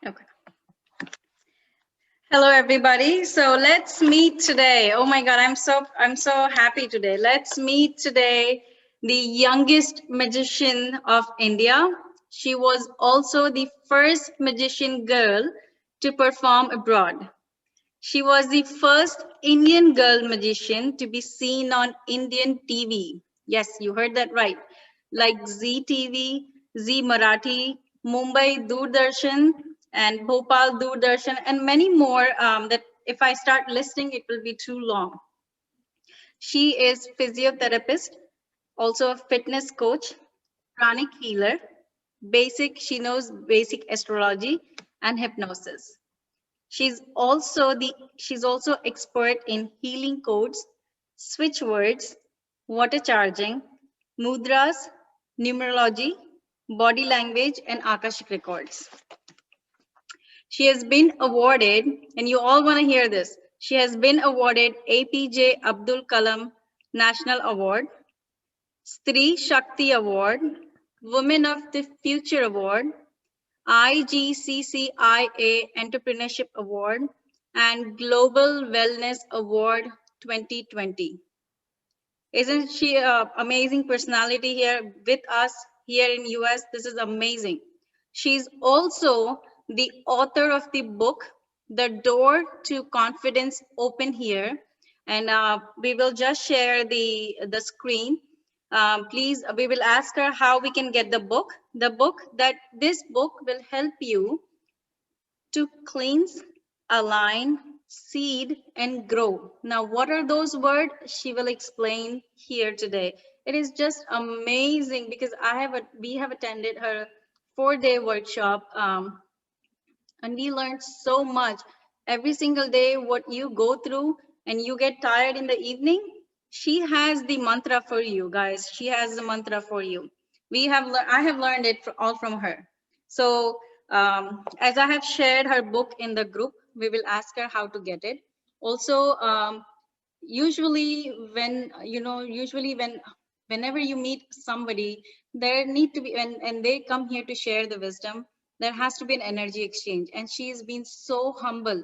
Okay. Hello, everybody. So let's meet today. Oh my God, I'm so happy today. Let's meet today the youngest magician of India. She was also the first magician girl to perform abroad. She was the first Indian girl magician to be seen on Indian TV. Yes, you heard that right. Like Z TV, Z Marathi, Mumbai Doordarshan, and Bhopal Doordarshan, and many more that if I start listing, it will be too long. She is physiotherapist, also a fitness coach, pranic healer, she knows basic astrology and hypnosis. She's also expert in healing codes, switch words, water charging, mudras, numerology, body language, and Akashic records. She has been awarded, and you all want to hear this, she has been awarded APJ Abdul Kalam National Award, Stree Shakti Award, Women of the Future Award, IGCCIA Entrepreneurship Award, and Global Wellness Award 2020. Isn't she an amazing personality here with us here in US? This is amazing. She's also the author of the book, The Door to Confidence Open Here. And we will just share the screen. Please, we will ask her how we can get the book. This book will help you to cleanse, align, seed, and grow. Now, what are those words? She will explain here today. It is just amazing because we have attended her 4-day workshop, and we learned so much. Every single day, what you go through, and you get tired in the evening, she has the mantra for you, guys. She has the mantra for you. I have learned it all from her. So as I have shared her book in the group, we will ask her how to get it. Also, usually whenever you meet somebody, there need to be, and they come here to share the wisdom, there has to be an energy exchange. And she has been so humble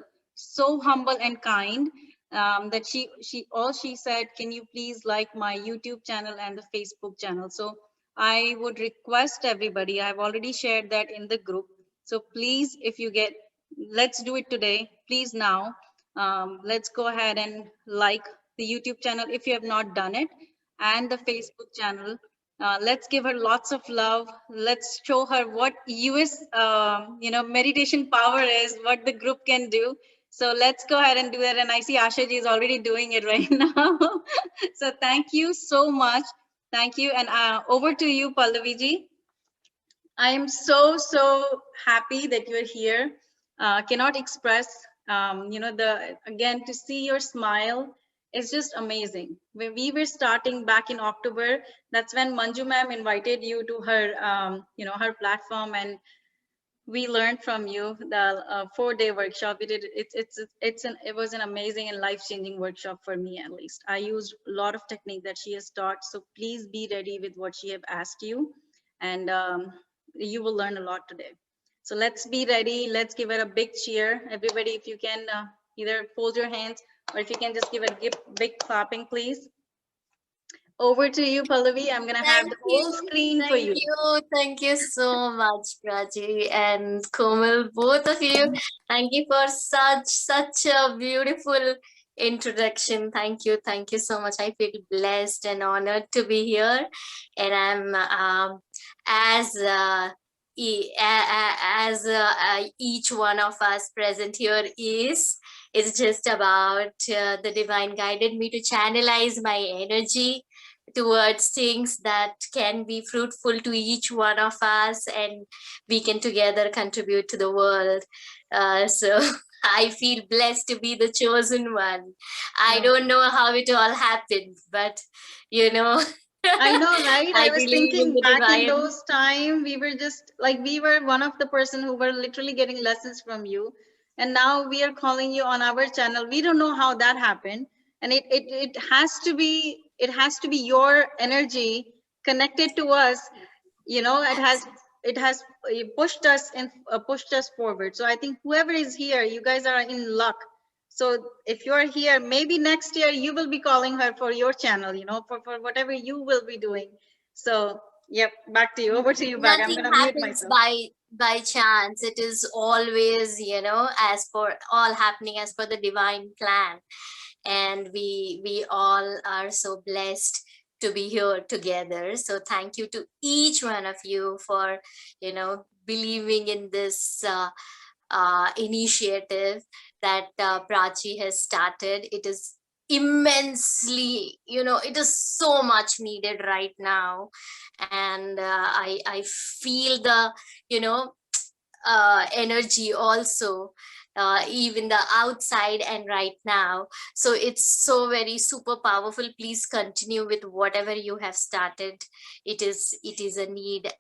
and kind, that she said, can you please like my YouTube channel and the Facebook channel? So I would request everybody, I've already shared that in the group. So please, if you get, let's do it today, please now. Let's go ahead and like the YouTube channel if you have not done it, and the Facebook channel. Let's give her lots of love. Let's show her what US, meditation power is, what the group can do. So let's go ahead and do that. And I see Asha ji is already doing it right now. So thank you so much. Thank you. And over to you, Pallavi ji. I am so happy that you're here. Cannot express, again, to see your smile is just amazing. When we were starting back in October, that's when Manju ma'am invited you to her, her platform, and we learned from you the 4-day workshop. It was an amazing and life-changing workshop for me, at least. I used a lot of technique that she has taught. So please be ready with what she have asked you, and you will learn a lot today. So let's be ready. Let's give her a big cheer. Everybody, if you can either fold your hands, or if you can just give a big clapping, please. Over to you, Pallavi. I'm going to have the whole screen for you. Thank you so much, Prachi and Komal, both of you. Thank you for such a beautiful introduction. Thank you so much. I feel blessed and honored to be here, and I'm as each one of us present here is. It's just about the divine guided me to channelize my energy towards things that can be fruitful to each one of us, and we can together contribute to the world. So I feel blessed to be the chosen one. I don't know how it all happened, but I know, right? I was thinking back in those times, we were one of the person who were literally getting lessons from you. And now we are calling you on our channel. We don't know how that happened. And it has to be your energy connected to us. It has it has pushed us forward. So I think whoever is here, you guys are in luck. So if you're here, maybe next year you will be calling her for your channel, for whatever you will be doing. So yep, back to you. Over to you, back. I'm Nothing gonna mute happens myself. by chance. It is always, as for all happening as per the divine plan. And we all are so blessed to be here together. So thank you to each one of you for believing in this initiative that Prachi has started. It is immensely, it is so much needed right now. And I feel the energy also, even the outside and right now. So it's so very super powerful. Please continue with whatever you have started. It is a need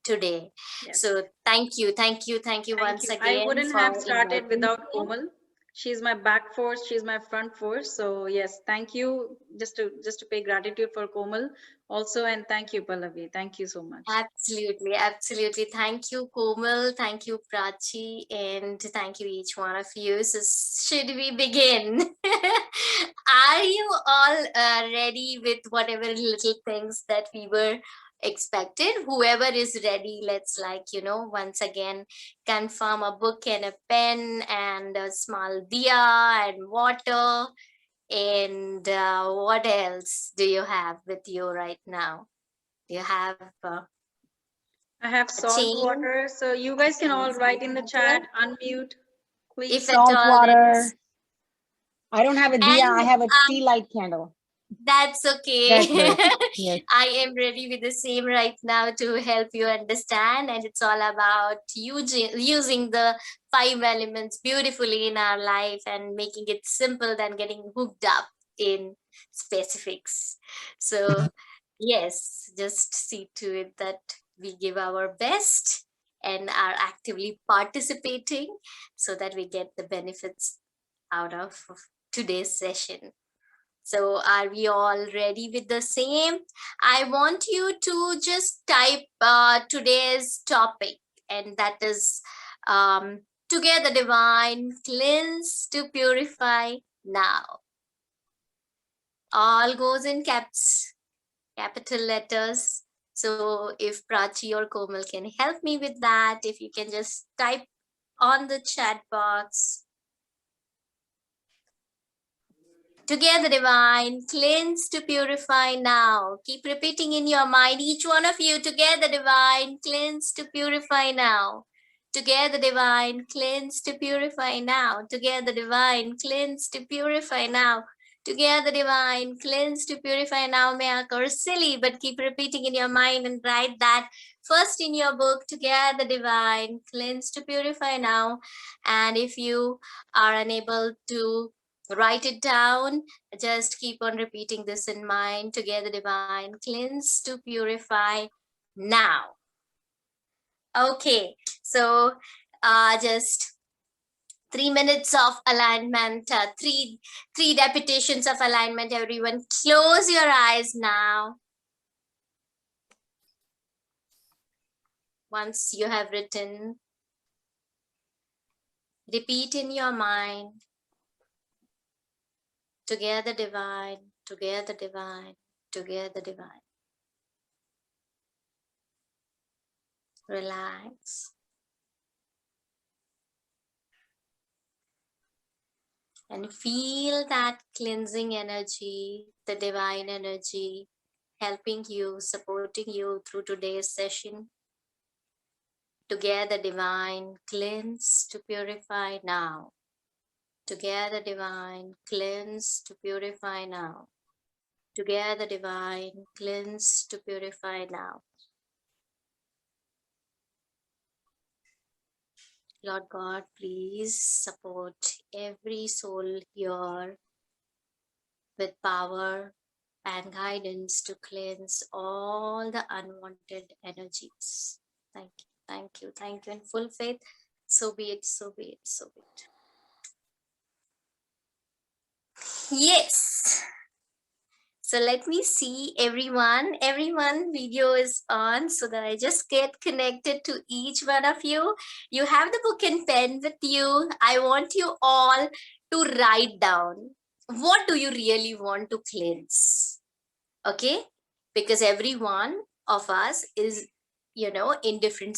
today. Yes. So thank you Thank once you. I again wouldn't for have started inviting without me. Komal. She's my back force. She's my front force. So yes, thank you. Just to pay gratitude for Komal also, and thank you, Pallavi. Thank you so much. Absolutely. Thank you, Komal. Thank you, Prachi. And thank you, each one of you. So, should we begin? Are you all ready with whatever little things that we were expected? Whoever is ready, let's once again confirm a book and a pen and a small diya and water. And what else do you have with you right now? You have I have a salt chain, water. So you guys can and all write in the water, chat, unmute, if please. at Salt all there water. is. I don't have a diya. I And have a tea light candle. that's okay. That's good. Yes. I am ready with the same right now to help you understand. And it's all about using the 5 elements beautifully in our life and making it simple than getting hooked up in specifics. So, yes, just see to it that we give our best and are actively participating so that we get the benefits out of today's session. So, are we all ready with the same? I want you to just type today's topic, and that is Together Divine, Cleanse to Purify Now. All goes in capital letters. So, if Prachi or Komal can help me with that, if you can just type on the chat box. Together, divine, cleanse to purify now. Keep repeating in your mind, each one of you. Together, divine, cleanse to purify now. Together, divine, cleanse to purify now. Together, divine, cleanse to purify now. Together, divine, cleanse to purify now. May occur silly, but keep repeating in your mind and write that first in your book. Together, divine, cleanse to purify now. And if you are unable to write it down, just keep on repeating this in mind. Together, divine, cleanse to purify now. Okay, so just 3 minutes of alignment, three repetitions of alignment. Everyone, close your eyes now. Once you have written, repeat in your mind. Together, divine, together, divine, together, divine. Relax. And feel that cleansing energy, the divine energy, helping you, supporting you through today's session. Together, divine, cleanse to purify now. Together, divine, cleanse to purify now. Together, divine, cleanse to purify now. Lord God, please support every soul here with power and guidance to cleanse all the unwanted energies. Thank you in full faith. So be it, so be it, so be it. Yes. So let me see everyone. Everyone video is on so that I just get connected to each one of you. You have the book and pen with you. I want you all to write down what do you really want to cleanse. Okay? Because every one of us is, in different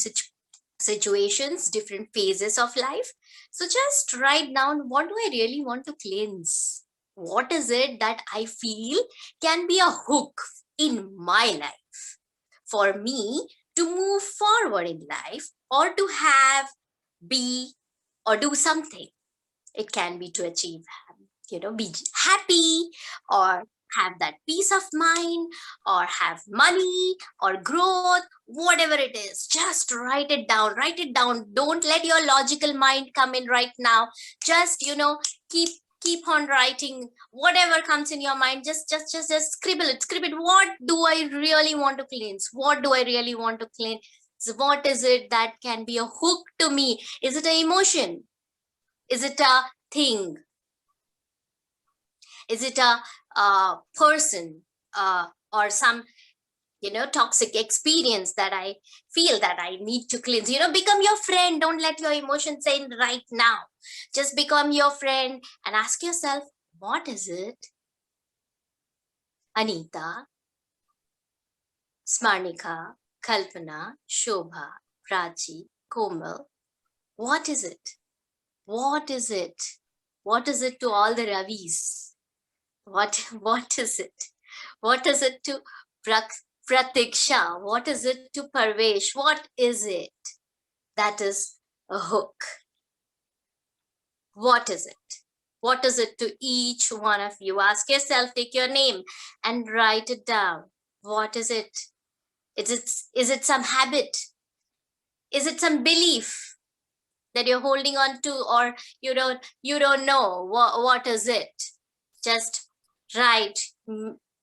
situations, different phases of life. So just write down what do I really want to cleanse. What is it that I feel can be a hook in my life for me to move forward in life or to have, be, or do something? It can be to achieve, be happy or have that peace of mind or have money or growth, whatever it is. Just write it down. Write it down. Don't let your logical mind come in right now. Just, keep on writing whatever comes in your mind. Just scribble it. What do I really want to cleanse? What do I really want to cleanse? What is it that can be a hook to me? Is it an emotion? Is it a thing? Is it a person or some, toxic experience that I feel that I need to cleanse? Become your friend. Don't let your emotions in right now. Just become your friend and ask yourself, what is it? Anita, Smarnika, Kalpana, Shobha, Prachi, Komal, what is it? What is it? What is it to all the Ravis? What is it? What is it to Pratiksha? What is it to Parvesh? What is it that is a hook? What is it? What is it to each one of you? Ask yourself, take your name and write it down. What is it? Is it some habit? Is it some belief that you're holding on to, or you don't know what is it? Just write.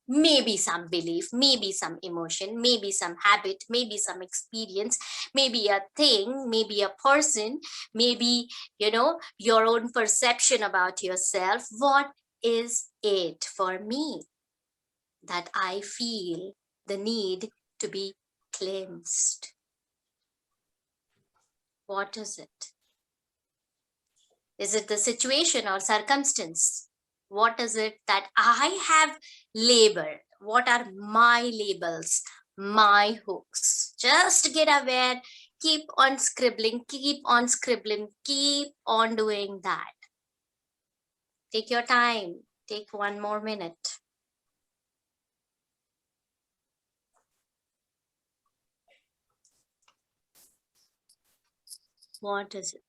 Maybe some belief, maybe some emotion, maybe some habit, maybe some experience, maybe a thing, maybe a person, maybe your own perception about yourself. What is it for me that I feel the need to be cleansed? What is it? Is it the situation or circumstance? What is it that I have labeled? What are my labels, my hooks? Just get aware, keep on scribbling, keep on scribbling, keep on doing that. Take your time, take 1 more minute. What is it?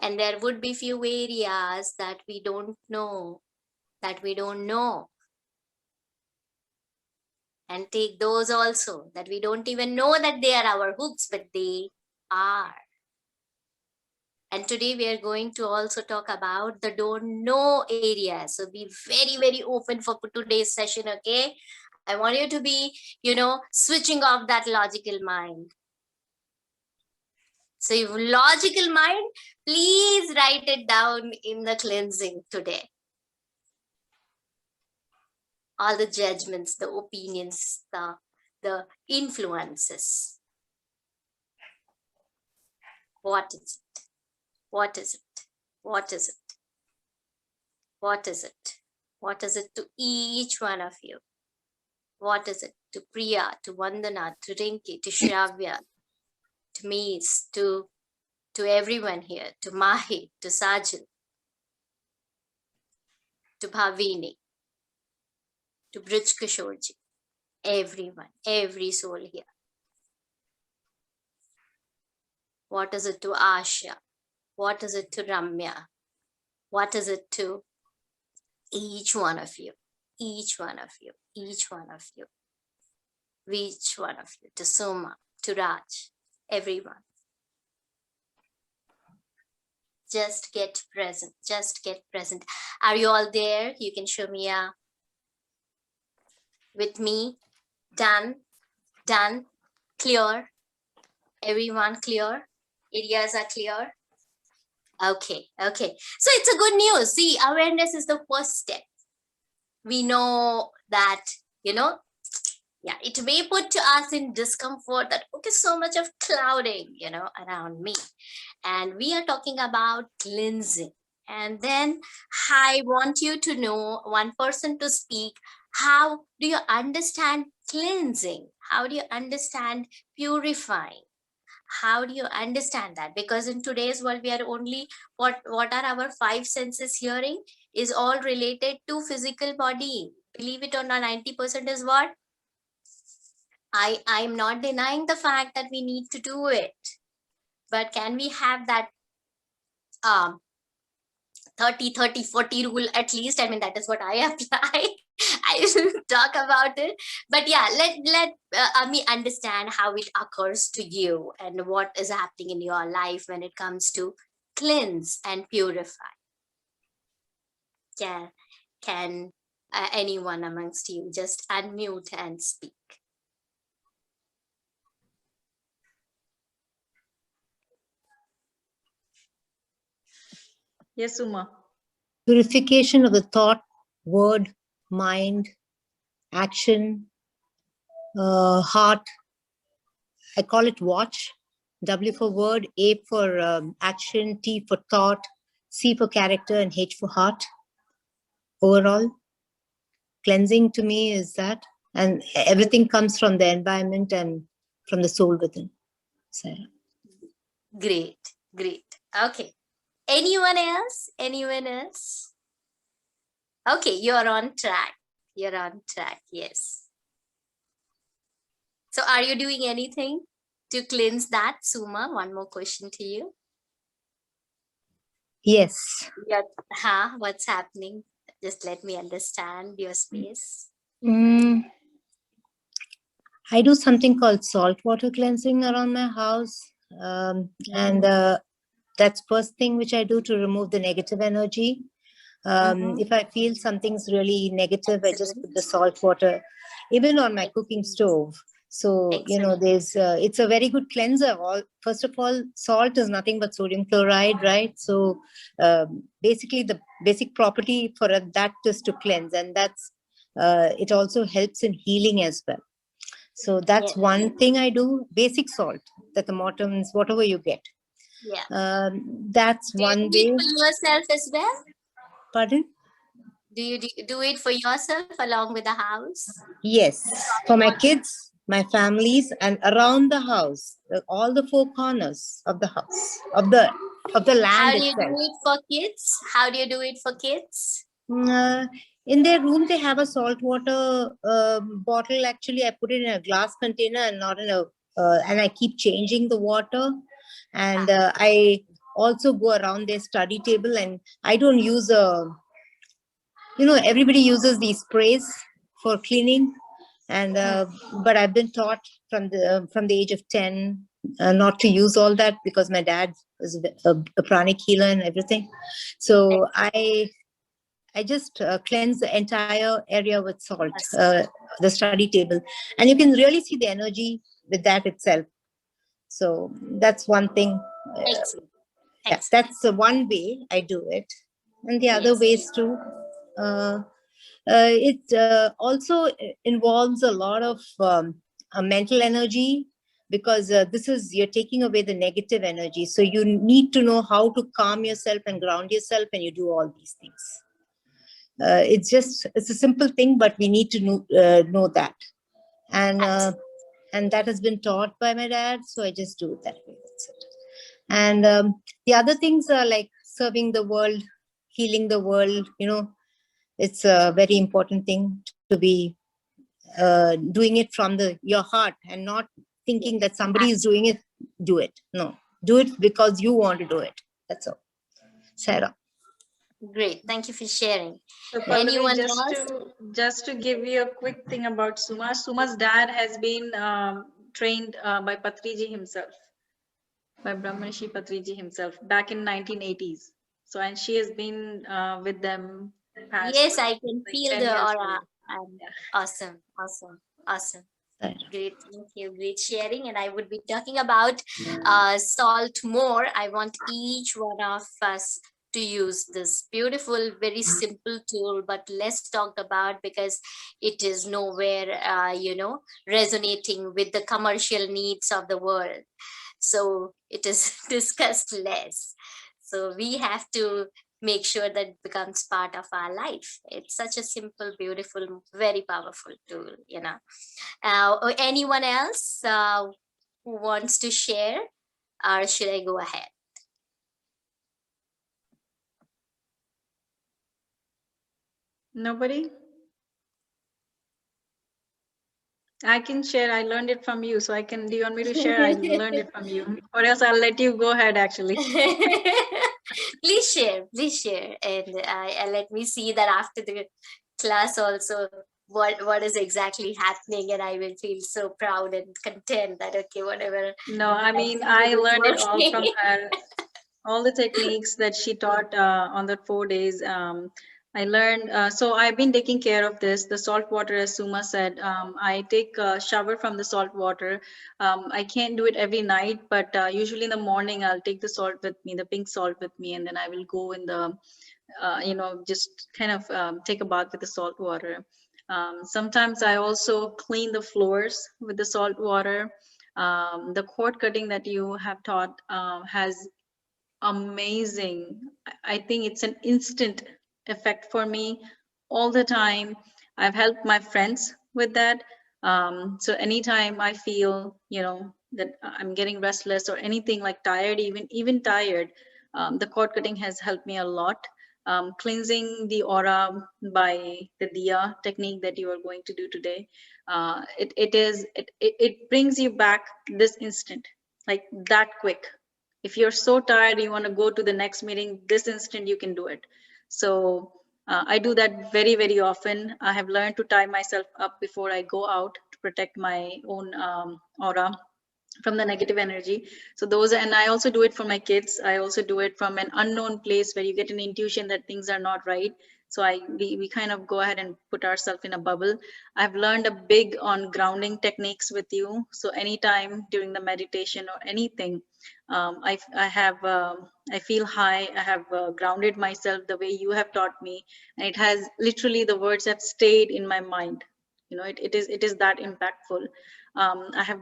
And there would be few areas that we don't know, and take those also that we don't even know that they are our hooks, but they are. And today we are going to also talk about the don't know area. So be very, very open for today's session, okay? I want you to be, switching off that logical mind. So if logical mind, please write it down in the cleansing today. All the judgments, the opinions, the influences. What is it? What is it? What is it? What is it? What is it to each one of you? What is it to Priya, to Vandana, to Rinki, to Shravya, to Mees, to everyone here, to Mahi, to Sajil, to Bhavini, to Brij Kishorji, everyone, every soul here. What is it to Asha? What is it to Ramya? What is it to each one of you? Each one of you, each one of you, each one of you, to Soma, to Raj, everyone. Just get present, just get present. Are you all there? You can show me with me. Done, done, clear. Everyone clear? Areas are clear? Okay. So it's a good news. See, awareness is the first step. We know that, yeah, it may put to us in discomfort that, okay, so much of clouding, around me. And we are talking about cleansing. And then I want you to know, one person to speak. How do you understand cleansing? How do you understand purifying? How do you understand that? Because in today's world, we are only, what are our five senses hearing is all related to physical body. Believe it or not, 90% is what? I'm not denying the fact that we need to do it, but can we have that um 30-30-40 rule at least? I mean, that is what I apply. I will talk about it, but yeah, let me understand how it occurs to you and what is happening in your life when it comes to cleanse and purify. Can anyone amongst you just unmute and speak? Yes, Uma. Purification of the thought, word, mind, action, heart. I call it watch. W for word, A for action, T for thought, C for character, and H for heart. Overall, cleansing to me is that, and everything comes from the environment and from the soul within. So, Great. Okay. Anyone else? Okay, you're on track. Yes. So are you doing anything to cleanse that, Suma? One more question to you. yes. Yeah. What's happening? Just let me understand your space. I do something called salt water cleansing around my house. And that's first thing which I do to remove the negative energy. If I feel something's really negative, I just put the salt water, even on my cooking stove. So, there's, it's a very good cleanser. First of all, salt is nothing but sodium chloride, right? So basically the basic property for that is to cleanse, and that's, it also helps in healing as well. So that's one thing I do. Basic salt, that the Mortons, whatever you get. Yeah. That's one way. Do you do it for yourself as well? Pardon? Do you do it for yourself along with the house? Yes, for my kids, my families, and around the house, all the four corners of the house, of the land How do you itself. do it for kids? How do you do it for kids? In their room, they have a salt water bottle. Actually, I put it in a glass container and not in a, and I keep changing the water. And I also go around their study table, and I don't use a, everybody uses these sprays for cleaning. And but I've been taught from the age of 10 not to use all that, because my dad is a pranic healer and everything. So I just cleanse the entire area with salt, the study table, and you can really see the energy with that itself. So that's one thing. Excellent. Yeah, that's the one way I do it. And the other ways too. It also involves a lot of mental energy, because this is, you're taking away the negative energy. So you need to know how to calm yourself and ground yourself when you do all these things. It's a simple thing, but we need to know that. And that has been taught by my dad. So I just do it that way. That's it. And the other things are like serving the world, healing the world. It's a very important thing to be doing it from your heart, and not thinking that somebody is doing it. Do it. No, do it because you want to do it. That's all. Sarah. Great. Thank you for sharing. So Pallavi, Anyone else? just to give you a quick thing about Suma. Suma's dad has been trained by Patriji himself, by Brahmanishi Patriji himself, back in 1980s. So, and she has been with them past Yes, I can like feel 10 the years. aura. Yeah. Awesome. Great, thank you. Great sharing. And I would be talking about salt more. I want each one of us to use this beautiful, very simple tool, but less talked about because it is nowhere, resonating with the commercial needs of the world. So it is discussed less. So we have to make sure that it becomes part of our life. It's such a simple, beautiful, very powerful tool. Or anyone else who wants to share, or should I go ahead? Nobody? I can share. I learned it from you. So I can, do you want me to share? I learned it from you. Or else I'll let you go ahead, actually. Please share, and let me see that after the class also what is exactly happening, and I will feel so proud and content that okay, whatever No, I I mean, feel I is learned it all from working. her. All the techniques that she taught on the 4 days. I learned, so I've been taking care of this. The salt water, as Suma said, I take a shower from the salt water. I can't do it every night, but usually in the morning, I'll take the salt with me, the pink salt with me, and then I will go in the, just kind of take a bath with the salt water. Sometimes I also clean the floors with the salt water. The cord cutting that you have taught has amazing. I think it's an instant effect for me all the time. I've helped my friends with that. So anytime I feel, that I'm getting restless or anything like tired, even tired, the cord cutting has helped me a lot. Cleansing the aura by the diya technique that you are going to do today, it brings you back this instant, like that quick. If you're so tired you want to go to the next meeting this instant, you can do it. So I do that very, very often. I have learned to tie myself up before I go out to protect my own aura from the negative energy. So those, and I also do it for my kids. I also do it from an unknown place where you get an intuition that things are not right. So we kind of go ahead and put ourselves in a bubble. I've learned a big on grounding techniques with you. So anytime during the meditation or anything, I feel high. I have grounded myself the way you have taught me, and it has literally, the words have stayed in my mind. It is that impactful. I have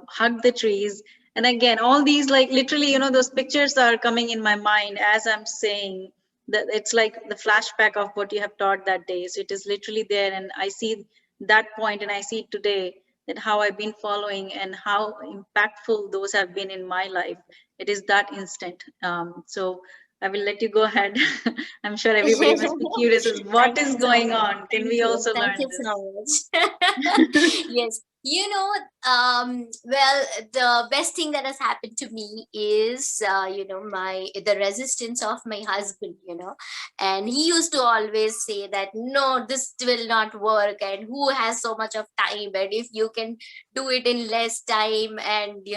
hugged the trees, and again, all these, like, literally, those pictures are coming in my mind as I'm saying that. It's like the flashback of what you have taught that day. So it is literally there, and I see that point, and I see today that how I've been following and how impactful those have been in my life. It is that instant. So I will let you go ahead. I'm sure everybody must be curious as what Thank is you so going much. on. Can Thank we you. also Thank learn you this? so much. Yes. Well, the best thing that has happened to me is, the resistance of my husband, and he used to always say that, no, this will not work. And who has so much of time? And if you can do it in less time and,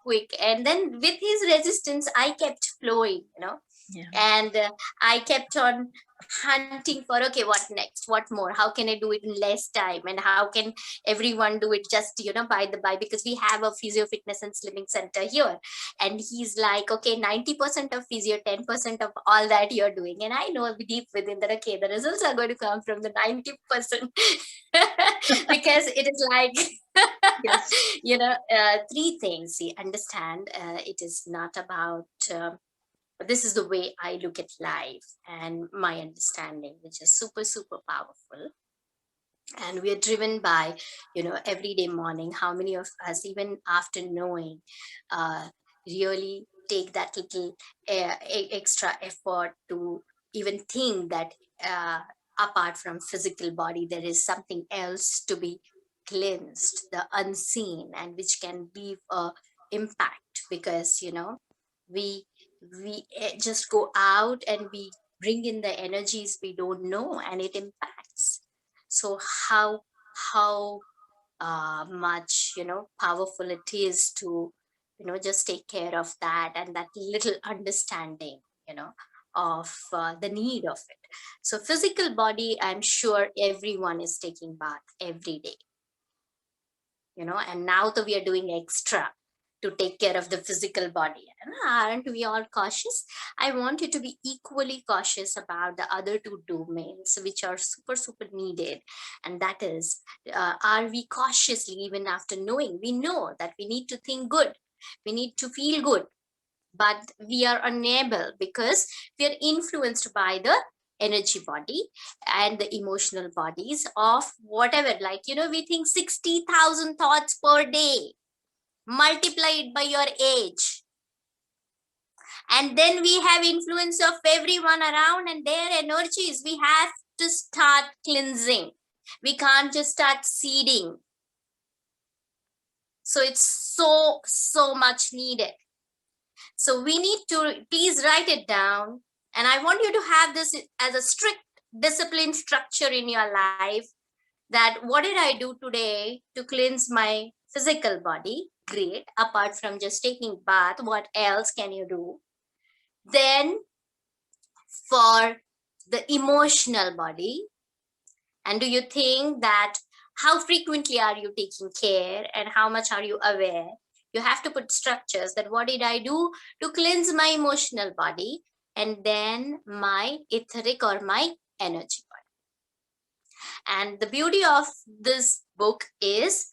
quick. And then with his resistance, I kept flowing, Yeah. and I kept on hunting for, okay, what next, what more, how can I do it in less time, and how can everyone do it just by the by, because we have a physio fitness and slimming center here. And he's like, okay, 90% of physio, 10% of all that you're doing. And I know deep within that, okay, the results are going to come from the 90%. Because it is like, Yes. three things. See, understand, it is not about this is the way I look at life and my understanding, which is super, super powerful. And we are driven by, everyday morning. How many of us, even after knowing, uh, really take that little extra effort to even think that apart from physical body, there is something else to be cleansed, the unseen, and which can leave a impact. Because we just go out and we bring in the energies we don't know, and it impacts. So how much powerful it is to just take care of that, and that little understanding of the need of it. So physical body, I'm sure everyone is taking bath every day. and now that we are doing extra to take care of the physical body. And aren't we all cautious? I want you to be equally cautious about the other two domains, which are super, super needed. And that is, are we cautiously, even after knowing, we know that we need to think good, we need to feel good, but we are unable because we are influenced by the energy body and the emotional bodies of whatever, like, we think 60,000 thoughts per day, multiply it by your age, and then we have influence of everyone around and their energies. We have to start cleansing. We can't just start seeding. So it's so much needed. So we need to, please write it down, and I want you to have this as a strict discipline structure in your life, that what did I do today to cleanse my physical body? Great. Apart from just taking bath, what else can you do? Then for the emotional body, and do you think that how frequently are you taking care and how much are you aware? You have to put structures that what did I do to cleanse my emotional body, and then my etheric or my energy body. And the beauty of this book is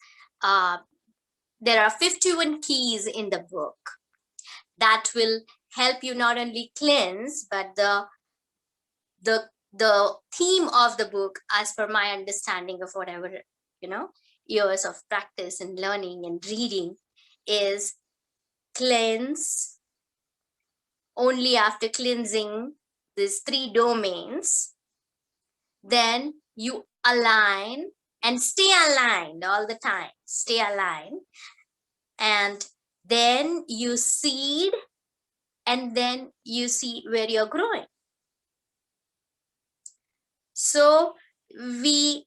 there are 51 keys in the book that will help you not only cleanse, but the theme of the book, as per my understanding of whatever, years of practice and learning and reading, is cleanse. Only after cleansing these three domains, then you align and stay aligned all the time. Stay aligned. And then you seed, and then you see where you're growing. So we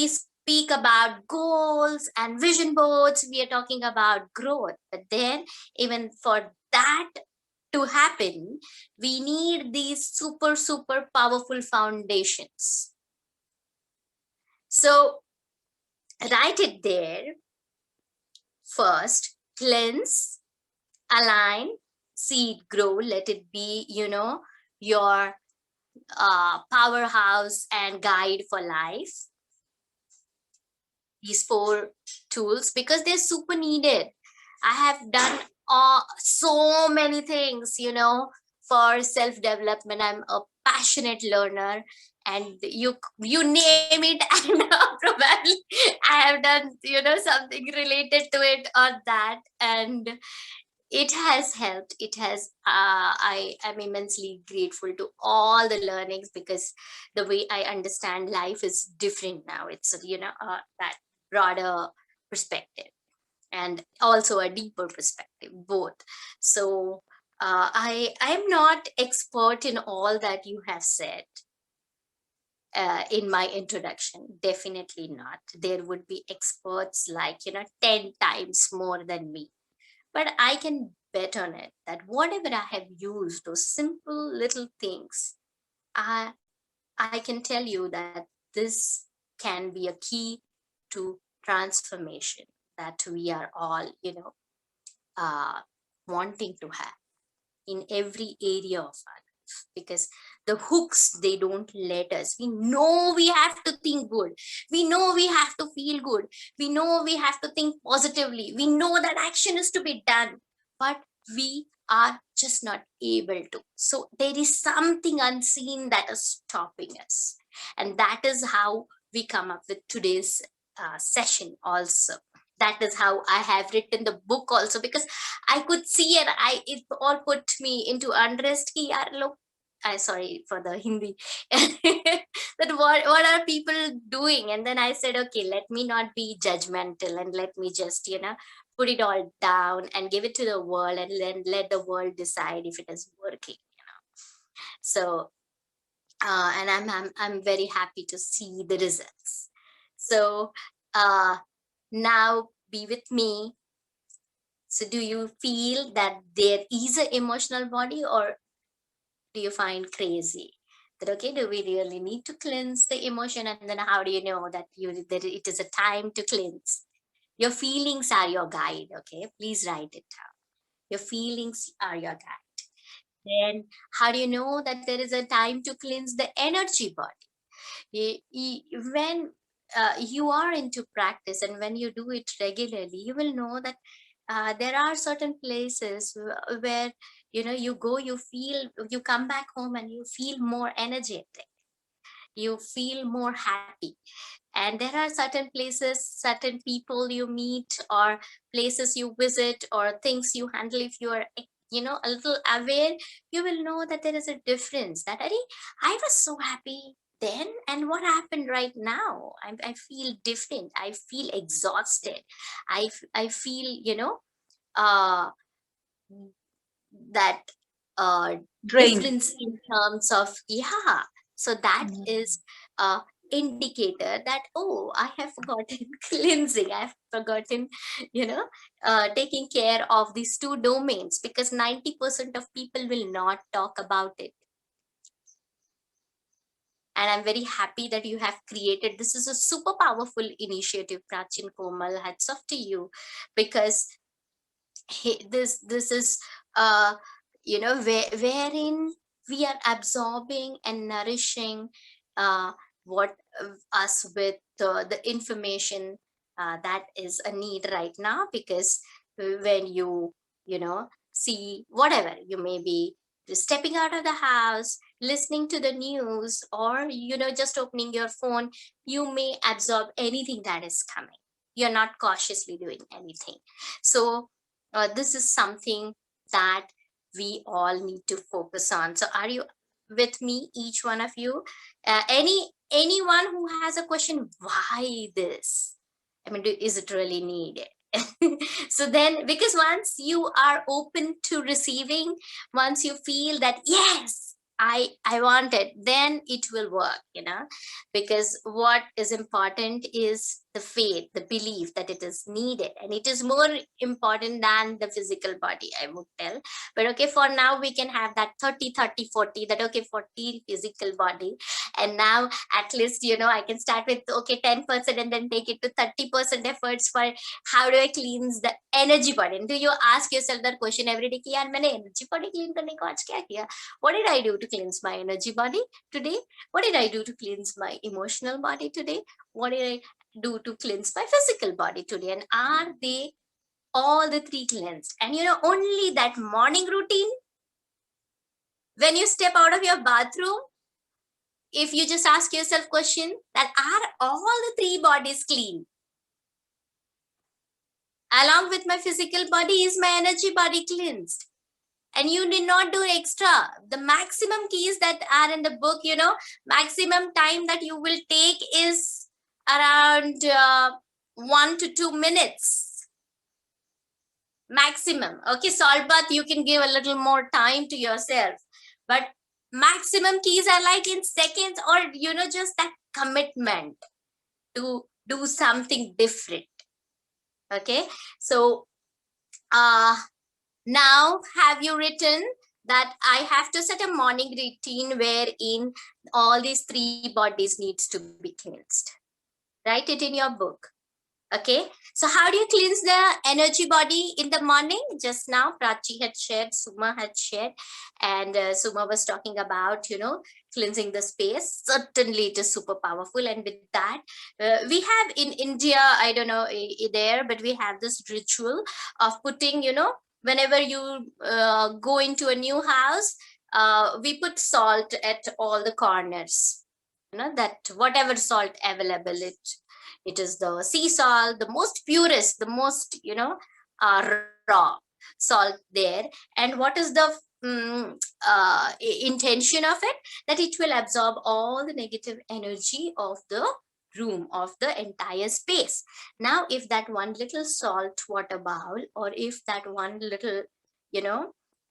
speak about goals and vision boards. We are talking about growth, but then even for that to happen, we need these super, super powerful foundations. So write it there. First, cleanse, align, seed, grow. Let it be, your powerhouse and guide for life. These 4 tools, because they're super needed. I have done so many things, for self-development. I'm a passionate learner, and you name it, and probably I have done, something related to it or that, and it has helped. It has, I am immensely grateful to all the learnings, because the way I understand life is different now. It's, that broader perspective, and also a deeper perspective, both. So I'm not expert in all that you have said in my introduction. Definitely not. There would be experts like, 10 times more than me. But I can bet on it that whatever I have used, those simple little things, I can tell you that this can be a key to transformation that we are all, wanting to have in every area of our life. Because the hooks, they don't let us. We know we have to think good. We know we have to feel good. We know we have to think positively. We know that action is to be done, but we are just not able to. So there is something unseen that is stopping us. And that is how we come up with today's session also. That is how I have written the book also, because I could see it all put me into unrest. Ki yaar log, I sorry for the Hindi, that what are people doing? And then I said, okay, let me not be judgmental, and let me just, put it all down and give it to the world, and then let the world decide if it is working. So and I'm very happy to see the results. So now be with me. So do you feel that there is an emotional body, or do you find crazy that, okay, do we really need to cleanse the emotion? And then how do you know that it is a time to cleanse? Your feelings are your guide. Okay, please write it down. Your feelings are your guide. Then how do you know that there is a time to cleanse the energy body? When you are into practice and when you do it regularly, you will know that there are certain places where you go, you feel, you come back home and you feel more energetic, you feel more happy. And there are certain places, certain people you meet, or places you visit, or things you handle. If you are a little aware, you will know that there is a difference, that I was so happy then, and what happened right now? I feel different, I feel exhausted, I feel uh that uh Drained. difference in terms of, yeah. So that Mhm. is a indicator that, oh, I have forgotten cleansing, I have forgotten taking care of these two domains, because 90% of people will not talk about it. And I'm very happy that you have created this. Is a super powerful initiative, Prachin, Komal, hats off to you, because this is uh wherein we are absorbing and nourishing uh what us with the information that is a need right now. Because when you see whatever, you may be just stepping out of the house, listening to the news, or just opening your phone, you may absorb anything that is coming. You're not cautiously doing anything. So this is something that we all need to focus on. So are you with me, each one of you? Anyone who has a question, why this? I mean, is it really needed? So then, because once you are open to receiving, once you feel that, yes, I want it, then it will work, because what is important is the faith, the belief that it is needed, and it is more important than the physical body, I would tell. But okay, for now we can have that 30-30-40, that okay, 40 physical body, and now at least I can start with okay 10% and then take it to 30% efforts for how do I cleanse the energy body. And do you ask yourself that question every day कि यार मैंने energy body clean करने को आज क्या किया? What did I do to cleanse my energy body today? What did I do to cleanse my emotional body today? What did I do to cleanse my physical body today? And are they all the three cleansed? And only that morning routine, when you step out of your bathroom, if you just ask yourself question that are all the three bodies clean? Along with my physical body, is my energy body cleansed? And you did not do extra. The maximum keys that are in the book, maximum time that you will take is around 1 to 2 minutes maximum. Okay, salt bath, you can give a little more time to yourself, but maximum keys are like in seconds, or just that commitment to do something different. Okay, so now have you written that I have to set a morning routine wherein all these three bodies needs to be cleansed? Write it in your book. Okay, so how do you cleanse the energy body in the morning? Just now Prachi had shared, Suma had shared, and Suma was talking about cleansing the space. Certainly it is super powerful. And with that, we have in India, I don't know there, but we have this ritual of putting, whenever you go into a new house, we put salt at all the corners, that whatever salt available, it is the sea salt, the most purest, the most raw salt there. And what is the intention of it? That it will absorb all the negative energy of the room, of the entire space. Now if that one little salt water bowl, or if that one little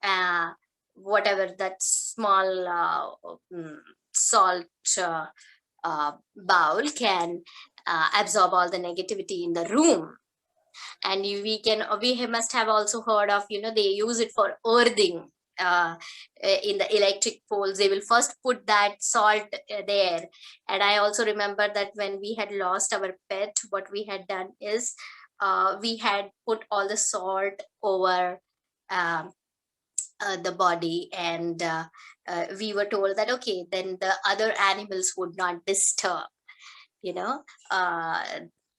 uh, whatever that small salt bowl can absorb all the negativity in the room. And we must have also heard of, they use it for earthing. In the electric poles, they will first put that salt there. And I also remember that when we had lost our pet, what we had done is we had put all the salt over um, the body, and we were told that okay, then the other animals would not disturb, you know. uh,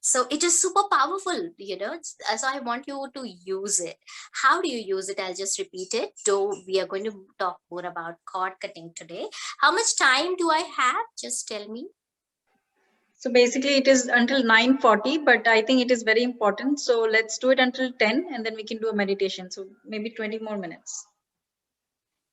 so it is super powerful, you know. So I want you to use it. How do you use it? I'll just repeat it. So we are going to talk more about cord cutting today. How much time do I have? Just tell me. So basically it is until 9:40, but I think it is very important. So let's do it until 10 and then we can do a meditation. So maybe 20 more minutes.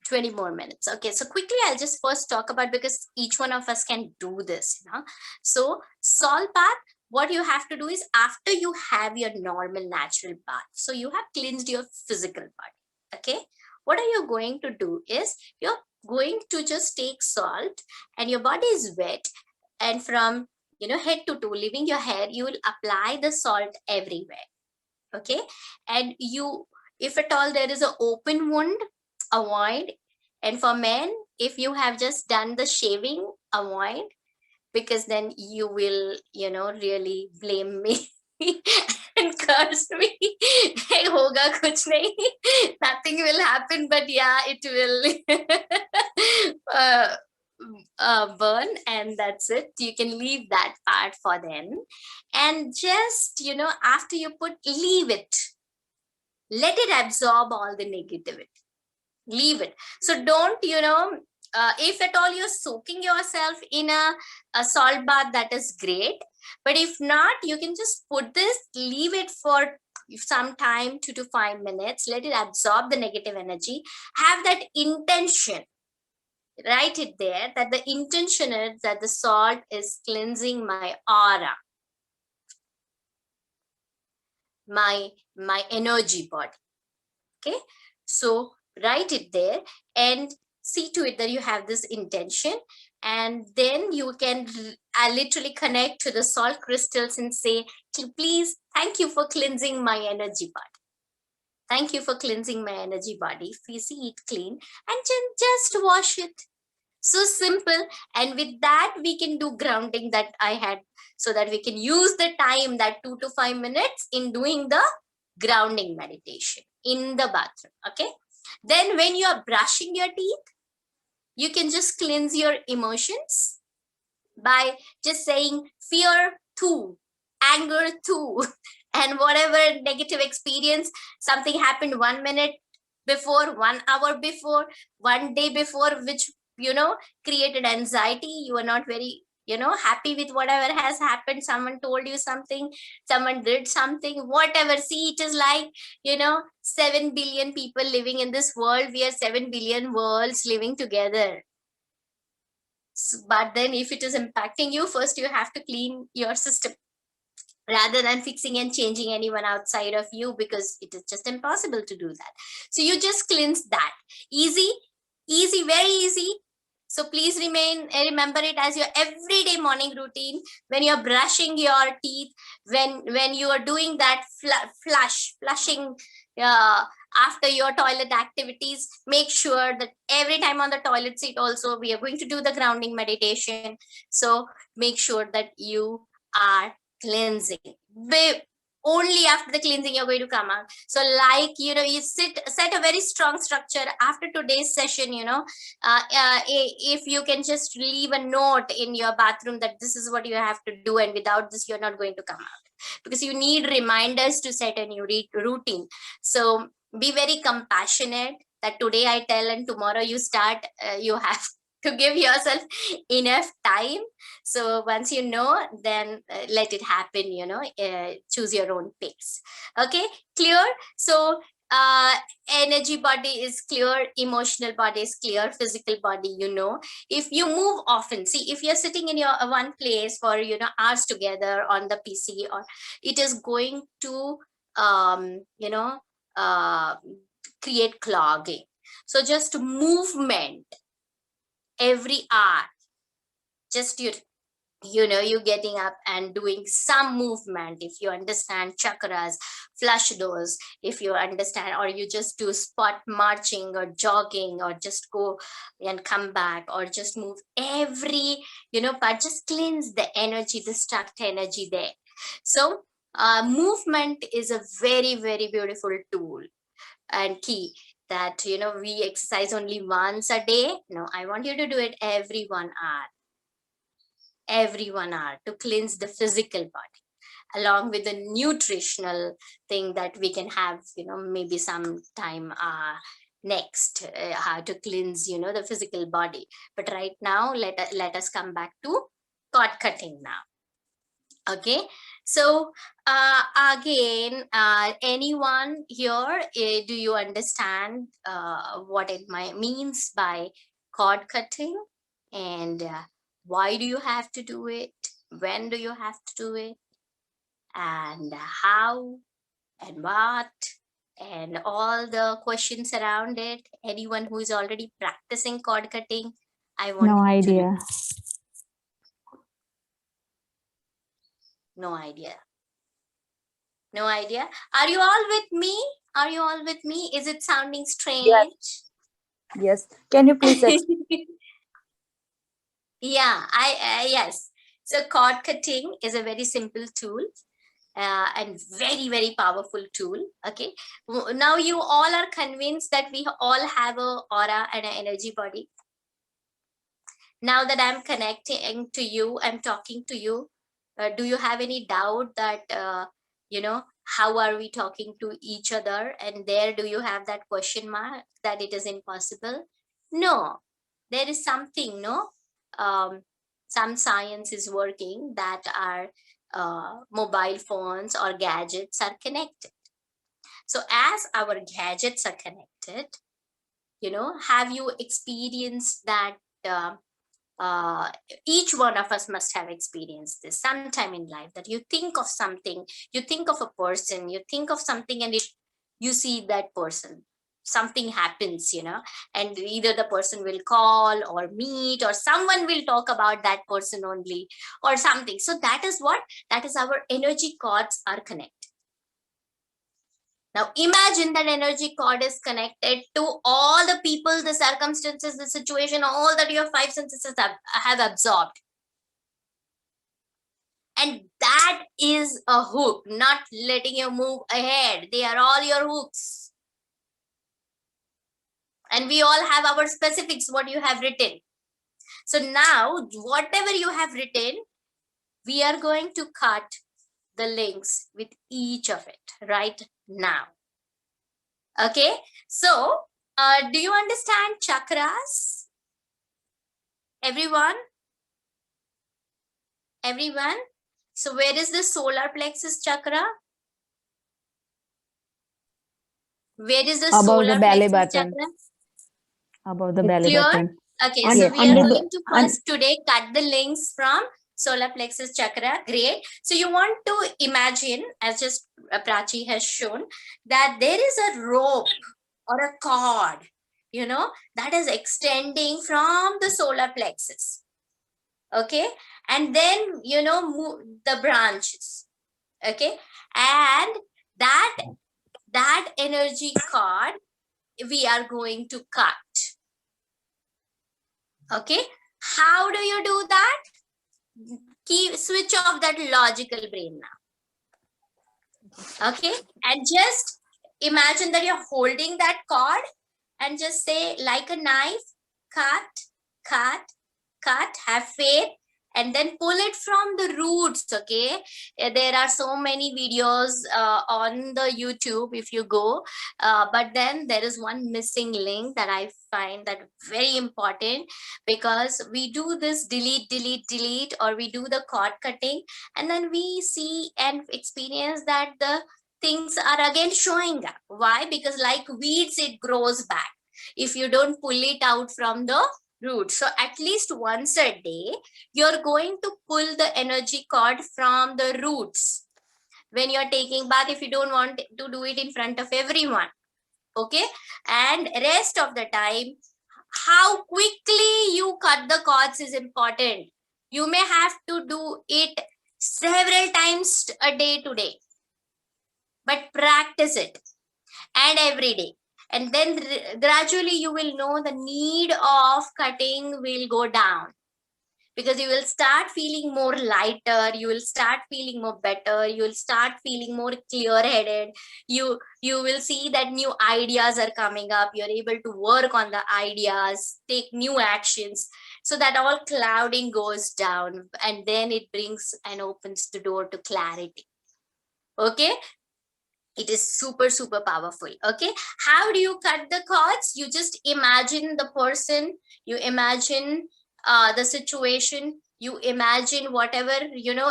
20 more minutes. Okay, so quickly I'll just first talk about, because each one of us can do this, you know. So salt bath, what you have to do is after you have your normal natural bath, so you have cleansed your physical body, okay, what are you going to do is you're going to just take salt, and your body is wet, and from, you know, head to toe, leaving your hair, you will apply the salt everywhere, okay. And you, if at all there is an open wound, avoid. And for men, if you have just done the shaving, avoid, because then you will, you know, really blame me and curse me. Hey, hoga kuch nahi. Nothing will happen, but yeah, it will uh, burn, and that's it. You can leave that part for then, and just, you know, after you put, leave it, let it absorb all the negativity, leave it. So don't, you know, if at all you're soaking yourself in a salt bath, that is great, but if not, you can just put this, leave it for some time, 2 to 5 minutes, let it absorb the negative energy. Have that intention, write it there, that the intention is that the salt is cleansing my aura, my energy body, okay. So write it there and see to it that you have this intention, and then you can literally connect to the salt crystals and say, please, thank you for cleansing my energy body, thank you for cleansing my energy body, see it clean, and just wash it. So simple. And with that we can do grounding that I had, so that we can use the time, that 2 to 5 minutes, in doing the grounding meditation in the bathroom, okay. Then when you are brushing your teeth, you can just cleanse your emotions by just saying fear too, anger too, and whatever negative experience, something happened 1 minute before, 1 hour before, 1 day before, which, you know, created anxiety. You are not very, you know, happy with whatever has happened. Someone told you something, someone did something, whatever. See, it is like, you know, 7 billion people living in this world. We are 7 billion worlds living together. But then if it is impacting you, first you have to clean your system, rather than fixing and changing anyone outside of you, because it is just impossible to do that. So you just cleanse that. Easy, easy, very easy. So please remember it as your everyday morning routine. When you're brushing your teeth, when you are doing that flushing after your toilet activities, make sure that every time on the toilet seat also we are going to do the grounding meditation. So make sure that you are cleansing. Only after the cleansing you're going to come out. So like, you know, you set a very strong structure after today's session, you know. If you can just leave a note in your bathroom that this is what you have to do, and without this you're not going to come out, because you need reminders to set a new routine. So be very compassionate, that today I tell and tomorrow you start. You have to give yourself enough time. So once you know, then let it happen, you know. Choose your own pace. Okay, clear? So energy body is clear, emotional body is clear, physical body, you know. If you move often, see, if you're sitting in your one place for, you know, hours together on the PC, or it is going to you know, uh, create clogging. So just movement every hour, just you know, you getting up and doing some movement. If you understand chakras, flush those. If you understand, or you just do spot marching or jogging, or just go and come back, or just move every, you know, but just cleanse the energy, the stuck energy there. So Movement is a very, very beautiful tool and key that, we exercise only once a day. No, I want you to do it every 1 hour to cleanse the physical body, along with the nutritional thing that we can have, maybe some time next, how to cleanse, the physical body. But right now, let us come back to cord cutting now. Okay, so again, anyone here, do you understand what it means by cord cutting, and why do you have to do it, when do you have to do it, and how and what, and all the questions around it? Anyone who is already practicing cord cutting, I want No to idea. No idea. No idea. Are you all with me? Are you all with me? Is it sounding strange? Yes. Can you please explain? Yeah, yes. So cord cutting is a very simple tool and very, very powerful tool. Okay. Now you all are convinced that we all have a aura and an energy body. Now that I'm connecting to you, I'm talking to you. Do you have any doubt that, how are we talking to each other? And there, do you have that question mark that it is impossible? No, there is something, no? Some science is working that our mobile phones or gadgets are connected. So as our gadgets are connected, have you experienced that? Each one of us must have experienced this sometime in life, that you think of something, you think of a person, you think of something, and you see that person, something happens, and either the person will call or meet, or someone will talk about that person only, or something. So that is our energy cords are connected. Now imagine that energy cord is connected to all the people, the circumstances, the situation, all that your five senses have absorbed. And that is a hook, not letting you move ahead. They are all your hooks. And we all have our specifics, what you have written. So now, whatever you have written, we are going to cut the links with each of it right now. Okay, so do you understand chakras? Everyone? Everyone? So where is the solar plexus chakra? Where is the Above solar the belly plexus button. chakra? Above the belly Clear? button. Okay, And- so Yes. we are under going to first today cut the links from solar plexus chakra. Great. So you want to imagine, as just Prachi has shown, that there is a rope or a cord, that is extending from the solar plexus. Okay. And then, move the branches. Okay. And that energy cord we are going to cut. Okay. How do you do that? Switch off that logical brain now. Okay. And just imagine that you're holding that cord and just say, like a knife, cut, cut, cut, have faith, and then pull it from the roots. Okay. There are so many videos on the YouTube if you go, but then there is one missing link that I find that very important, because we do this delete, or we do the cord cutting, and then we see and experience that the things are again showing up. Why? Because like weeds, it grows back if you don't pull it out from the root. So at least once a day, you're going to pull the energy cord from the roots when you're taking bath, if you don't want to do it in front of everyone. Okay. And rest of the time, how quickly you cut the cords is important. You may have to do it several times a day today, but practice it, and every day. And then gradually you will know the need of cutting will go down. because you will start feeling more lighter, you will start feeling more better, you will start feeling more clear-headed. You will see that new ideas are coming up, you're able to work on the ideas, take new actions, so that all clouding goes down, and then it brings and opens the door to clarity. Okay, it is super powerful. Okay, how do you cut the cords? You just imagine the person, you imagine the situation, you imagine whatever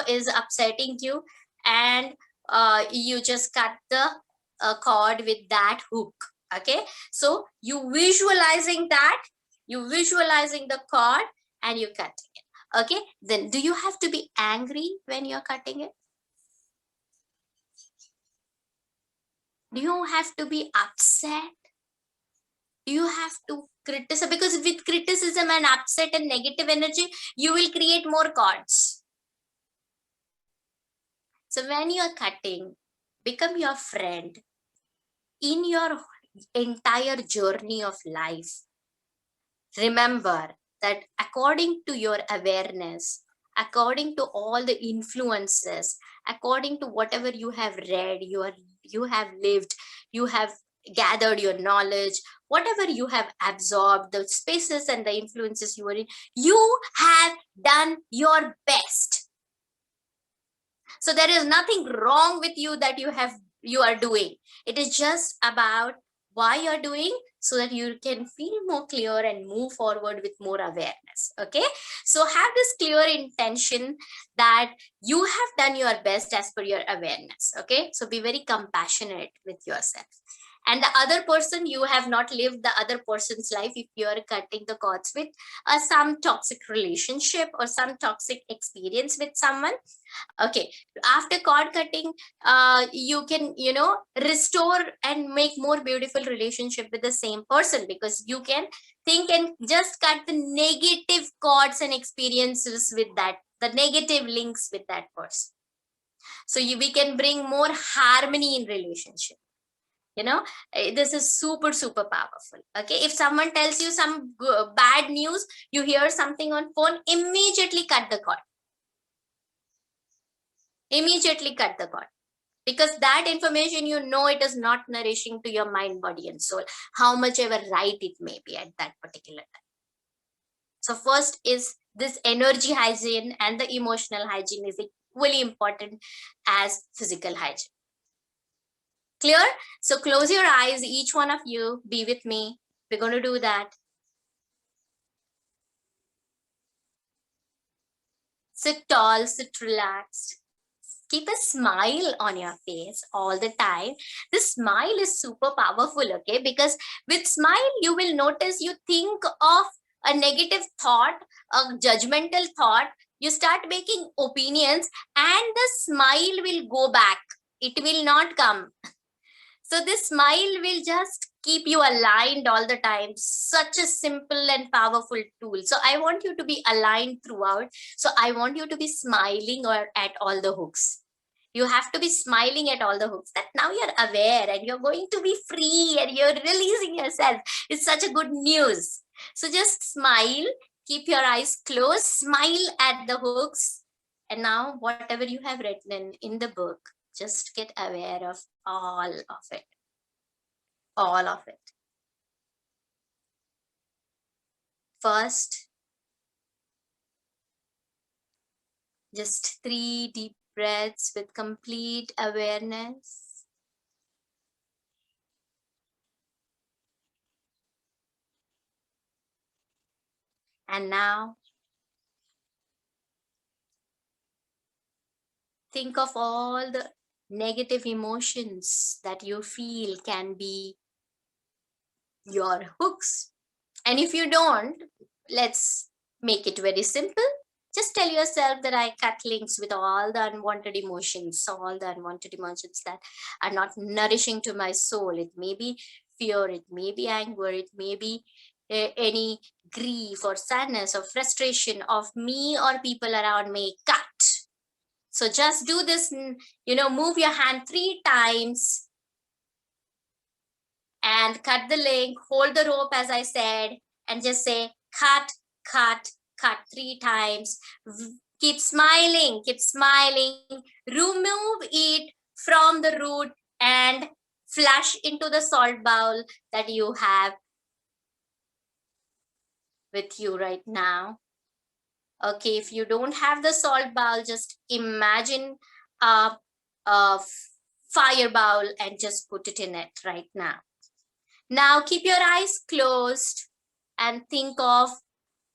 is upsetting you, and you just cut the cord with that hook. Okay, so you visualizing that, you visualizing the cord, and you cutting it. Okay, then do you have to be angry when you're cutting it? Do you have to be upset? Do you have to criticize? Because with criticism and upset and negative energy, you will create more cords. So when you're cutting, become your friend in your entire journey of life. Remember that according to your awareness, according to all the influences, according to whatever you have read, you have lived, you have gathered your knowledge, whatever you have absorbed, the spaces and the influences you are in, you have done your best. So there is nothing wrong with you that you are doing. It is just about why you're doing, so that you can feel more clear and move forward with more awareness. Okay, so have this clear intention that you have done your best as per your awareness. Okay, so be very compassionate with yourself. And the other person, you have not lived the other person's life if you are cutting the cords with some toxic relationship or some toxic experience with someone. Okay, after cord cutting, you can restore and make more beautiful relationship with the same person, because you can think and just cut the negative cords and experiences with that, the negative links with that person. So we can bring more harmony in relationship. This is super powerful. Okay, if someone tells you some bad news, you hear something on phone, immediately cut the cord. Immediately cut the cord, because that information, it is not nourishing to your mind, body and soul, how much ever right it may be at that particular time. So first is this energy hygiene, and the emotional hygiene is equally important as physical hygiene. Clear? So close your eyes, each one of you, be with me. We're going to do that. Sit tall, sit relaxed. Keep a smile on your face all the time. This smile is super powerful, okay? Because with smile, you will notice, you think of a negative thought, a judgmental thought, you start making opinions, and the smile will go back. It will not come. So this smile will just keep you aligned all the time. Such a simple and powerful tool. So I want you to be aligned throughout. So I want you to be smiling at all the hooks. You have to be smiling at all the hooks, that now you're aware and you're going to be free and you're releasing yourself. It's such a good news. So just smile, keep your eyes closed, smile at the hooks. And now whatever you have written in the book, just get aware of all of it. All of it. First, just 3 deep breaths with complete awareness. And now, think of all the negative emotions that you feel can be your hooks. And if you don't, let's make it very simple. Just tell yourself that I cut links with all the unwanted emotions, that are not nourishing to my soul. It may be fear, it may be anger, it may be any grief or sadness or frustration of me or people around me. Cut. So just do this, move your hand 3 times and cut the link, hold the rope as I said, and just say cut, cut, cut 3 times. Keep smiling, remove it from the root and flush into the salt bowl that you have with you right now. Okay, if you don't have the salt bowl, just imagine a fire bowl and just put it in it right now. Now keep your eyes closed and think of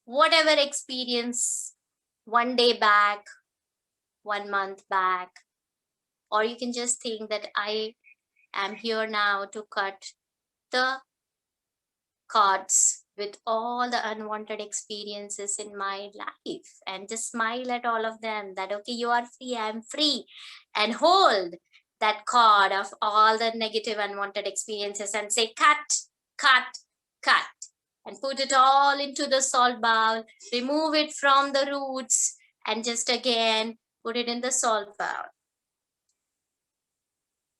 whatever experience 1 day back, 1 month back, or you can just think that I am here now to cut the cords with all the unwanted experiences in my life, and just smile at all of them that, okay, you are free, I'm free, and hold that cord of all the negative unwanted experiences and say, cut, cut, cut, and put it all into the salt bowl, remove it from the roots, and just again put it in the salt bowl.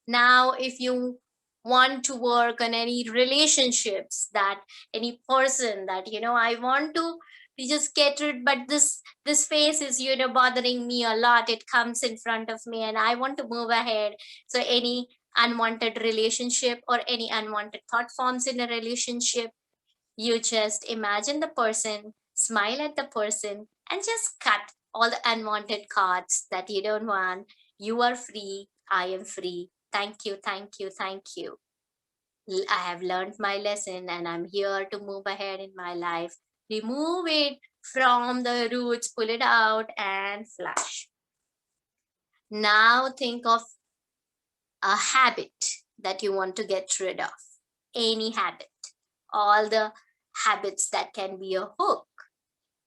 Now, if you want to work on any relationships, that any person that, I want to just get rid, but this face is, bothering me a lot. It comes in front of me and I want to move ahead. So any unwanted relationship or any unwanted thought forms in a relationship, you just imagine the person, smile at the person, and just cut all the unwanted cards that you don't want. You are free. I am free. Thank you, thank you, thank you. I have learned my lesson and I'm here to move ahead in my life. Remove it from the roots, pull it out and flush. Now think of a habit that you want to get rid of. Any habit. All the habits that can be a hook.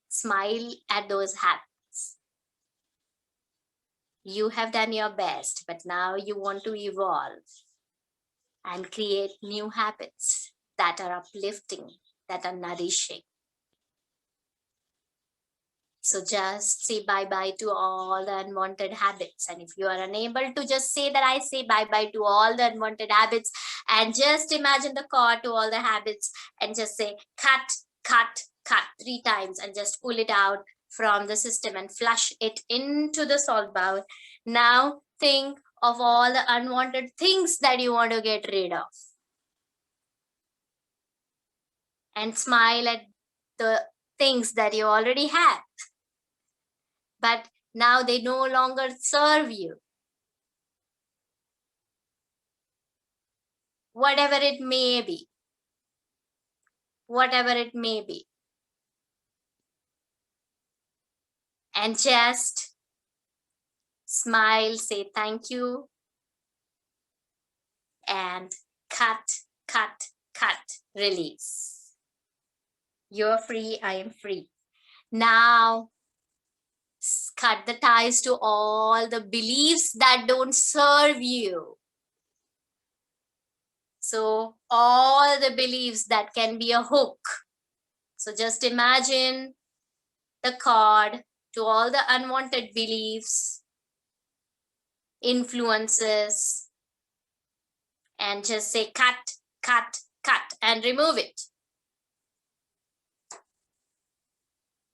Smile at those habits. You have done your best, but now you want to evolve and create new habits that are uplifting, that are nourishing. So just say bye-bye to all the unwanted habits. And if you are unable to just say that, I say bye-bye to all the unwanted habits, and just imagine the cord to all the habits and just say cut, cut, cut 3 times and just pull it out from the system and flush it into the salt bowl. Now think of all the unwanted things that you want to get rid of. And smile at the things that you already have. But now they no longer serve you. Whatever it may be. Whatever it may be. And just smile, say thank you, and cut, cut, cut, release. You're free, I am free. Now, cut the ties to all the beliefs that don't serve you. So all the beliefs that can be a hook. So just imagine the cord to all the unwanted beliefs, influences, and just say cut, cut, cut, and remove it.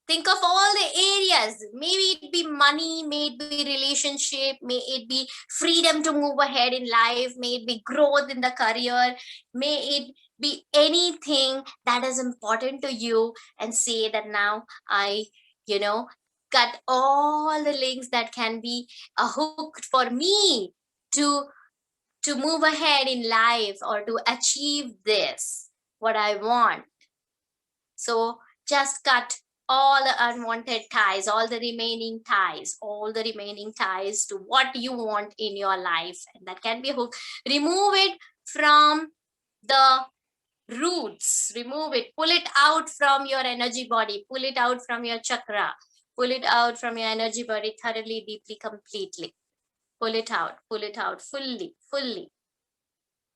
Think of all the areas. Maybe it be money, may it be relationship, may it be freedom to move ahead in life, may it be growth in the career, may it be anything that is important to you, and say that now I, cut all the links that can be a hook for me to move ahead in life or to achieve this, what I want. So just cut all the unwanted ties, all the remaining ties to what you want in your life. And that can be a hook. Remove it from the roots, remove it, pull it out from your energy body, pull it out from your chakra, pull it out from your energy body thoroughly, deeply, completely. Pull it out fully, fully,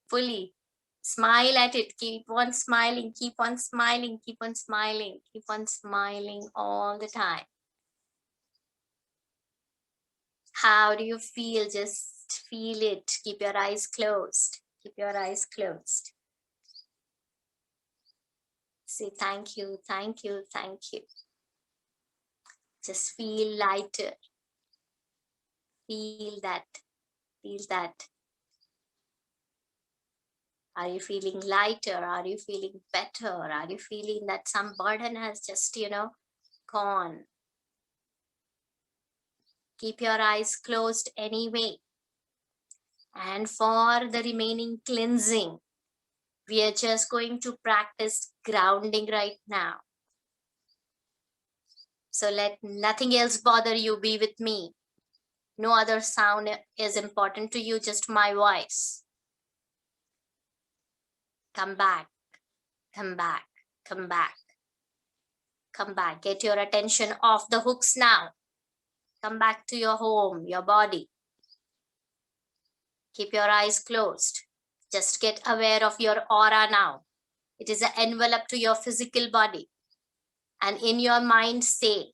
fully. Smile at it. Keep on smiling. Keep on smiling. Keep on smiling. Keep on smiling all the time. How do you feel? Just feel it. Keep your eyes closed. Keep your eyes closed. Say thank you, thank you, thank you. Just feel lighter. Feel that. Feel that. Are you feeling lighter? Are you feeling better? Are you feeling that some burden has just, gone? Keep your eyes closed anyway. And for the remaining cleansing, we are just going to practice grounding right now. So let nothing else bother you. Be with me. No other sound is important to you, just my voice. Come back, come back, come back, come back. Get your attention off the hooks now. Come back to your home, your body. Keep your eyes closed. Just get aware of your aura now. It is an envelope to your physical body. And in your mind, say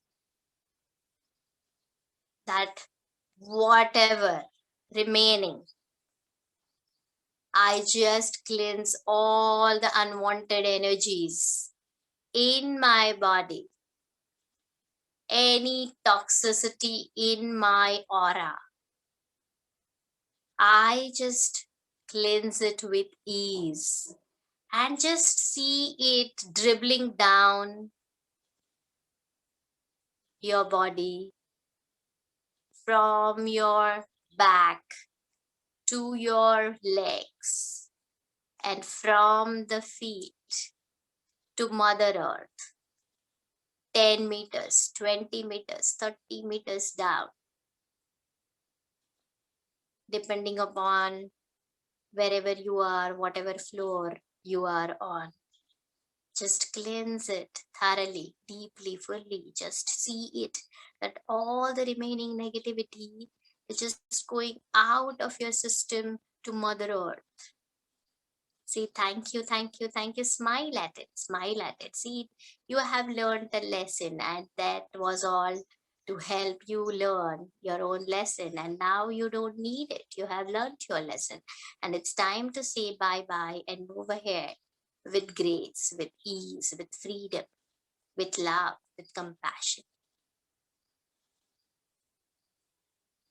that whatever remaining, I just cleanse all the unwanted energies in my body. Any toxicity in my aura, I just cleanse it with ease and just see it dribbling down your body from your back to your legs and from the feet to Mother Earth. 10 meters, 20 meters, 30 meters down, depending upon wherever you are, whatever floor you are on. Just cleanse it thoroughly, deeply, fully. Just see it, that all the remaining negativity is just going out of your system to Mother Earth. Say thank you, thank you, thank you. Smile at it, smile at it. See, you have learned the lesson, and that was all to help you learn your own lesson. And now you don't need it. You have learned your lesson. And it's time to say bye-bye and move ahead with grace, with ease, with freedom, with love, with compassion.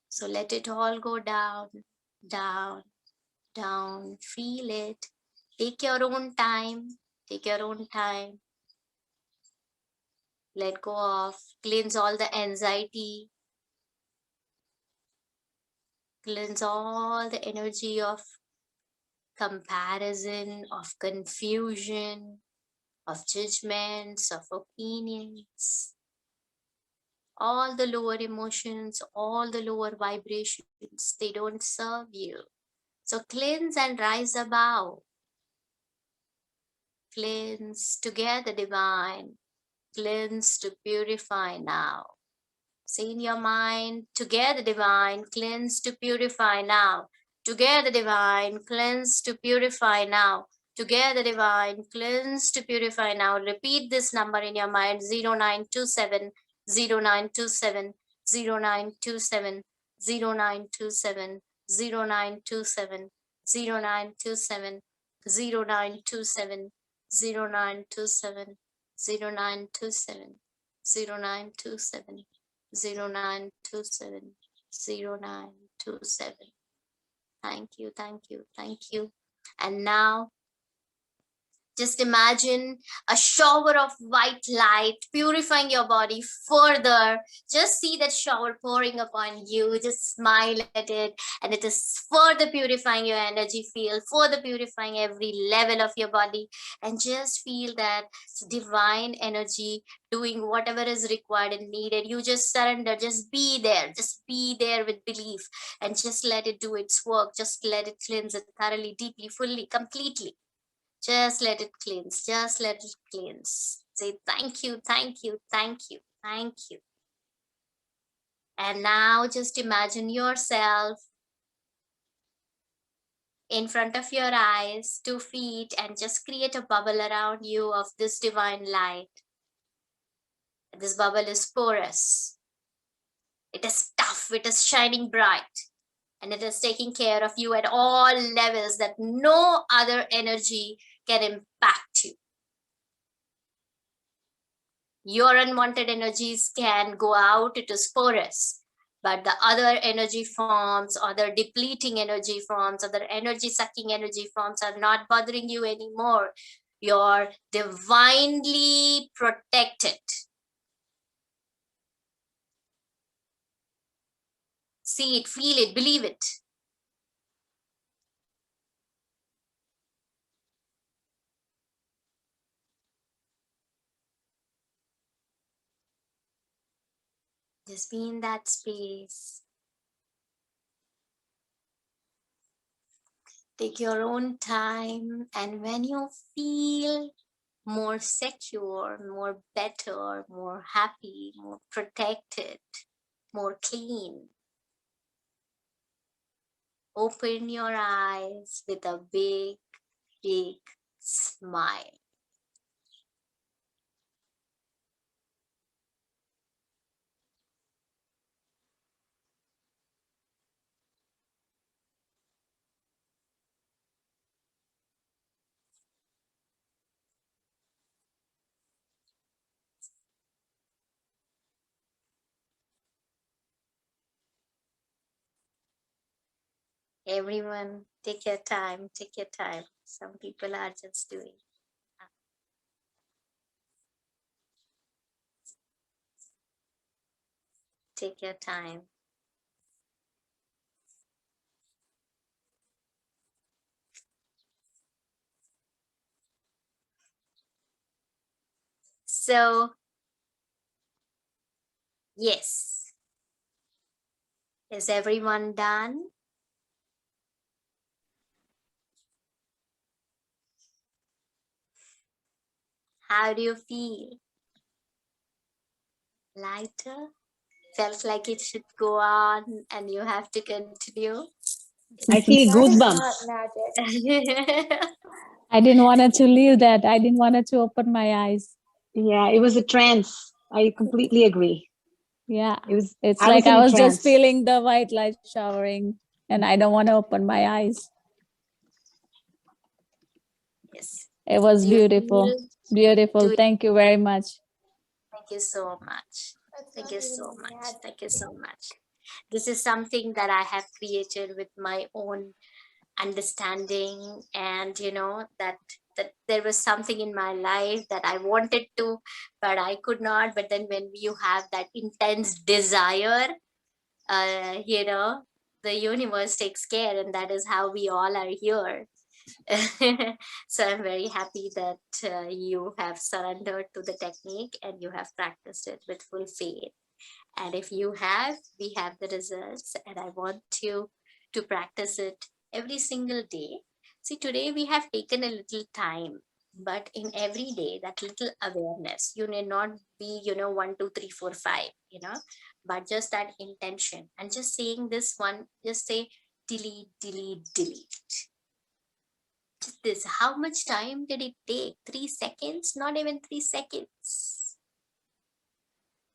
So let it all go down, down, down. Feel it. Take your own time. Take your own time. Let go of, cleanse all the anxiety. Cleanse all the energy of comparison, of confusion, of judgments, of opinions. All the lower emotions, all the lower vibrations, they don't serve you. So cleanse and rise above. Cleanse together, divine. Cleanse to purify now. Say in your mind, together, divine, cleanse to purify now. Together, divine, cleanse to purify now. Together, divine, cleanse to purify now. Repeat this number in your mind, 0927 0927 0927 0927 0927 0927 0927 0927 0927 0927 0927 0927. Thank you, thank you, thank you. And now just imagine a shower of white light purifying your body further. Just see that shower pouring upon you. Just smile at it, and it is further purifying your energy field, further purifying every level of your body. And just feel that divine energy doing whatever is required and needed. You just surrender, just be there with belief, and just let it do its work. Just let it cleanse it thoroughly, deeply, fully, completely. Just let it cleanse. Just let it cleanse. Say thank you, thank you, thank you, thank you. And now just imagine yourself in front of your eyes, 2 feet, and just create a bubble around you of this divine light. This bubble is porous. It is tough. It is shining bright. And it is taking care of you at all levels that no other energy can impact you. Your unwanted energies can go out to spore us, but the other energy forms, other depleting energy forms, other energy sucking energy forms are not bothering you anymore. You're divinely protected. See it, feel it, believe it. Just be in that space. Take your own time, and when you feel more secure, more better, more happy, more protected, more clean, open your eyes with a big, big smile. Everyone, take your time, take your time. Some people are just doing. Take your time. So, yes, is everyone done? How do you feel? Lighter? Felt like it should go on and you have to continue? I feel That is goosebumps. not magic. I didn't want to leave that. I didn't want to open my eyes. Yeah, it was a trance. I completely agree. Yeah. It was. It's I like was in I a was just trance. feeling the white light showering and I don't want to open my eyes. Yes. It was Do you beautiful. feel? Beautiful. Do Thank you very much. Thank you so much. That's Thank not you even so much. magic. Thank you so much. This is something that I have created with my own understanding, and you know that there was something in my life that I wanted to, but I could not. But then when you have that intense desire, you know, the universe takes care, and that is how we all are here. So I'm very happy that you have surrendered to the technique and you have practiced it with full faith. And if you have, we have the results, and I want you to practice it every single day. See, today we have taken a little time, but in every day, that little awareness, you need not be, you know, 1, 2, 3, 4, 5, you know, but just that intention. And just saying this one, just say delete, delete, delete. Just this. How much time did it take? 3 seconds? Not even 3 seconds.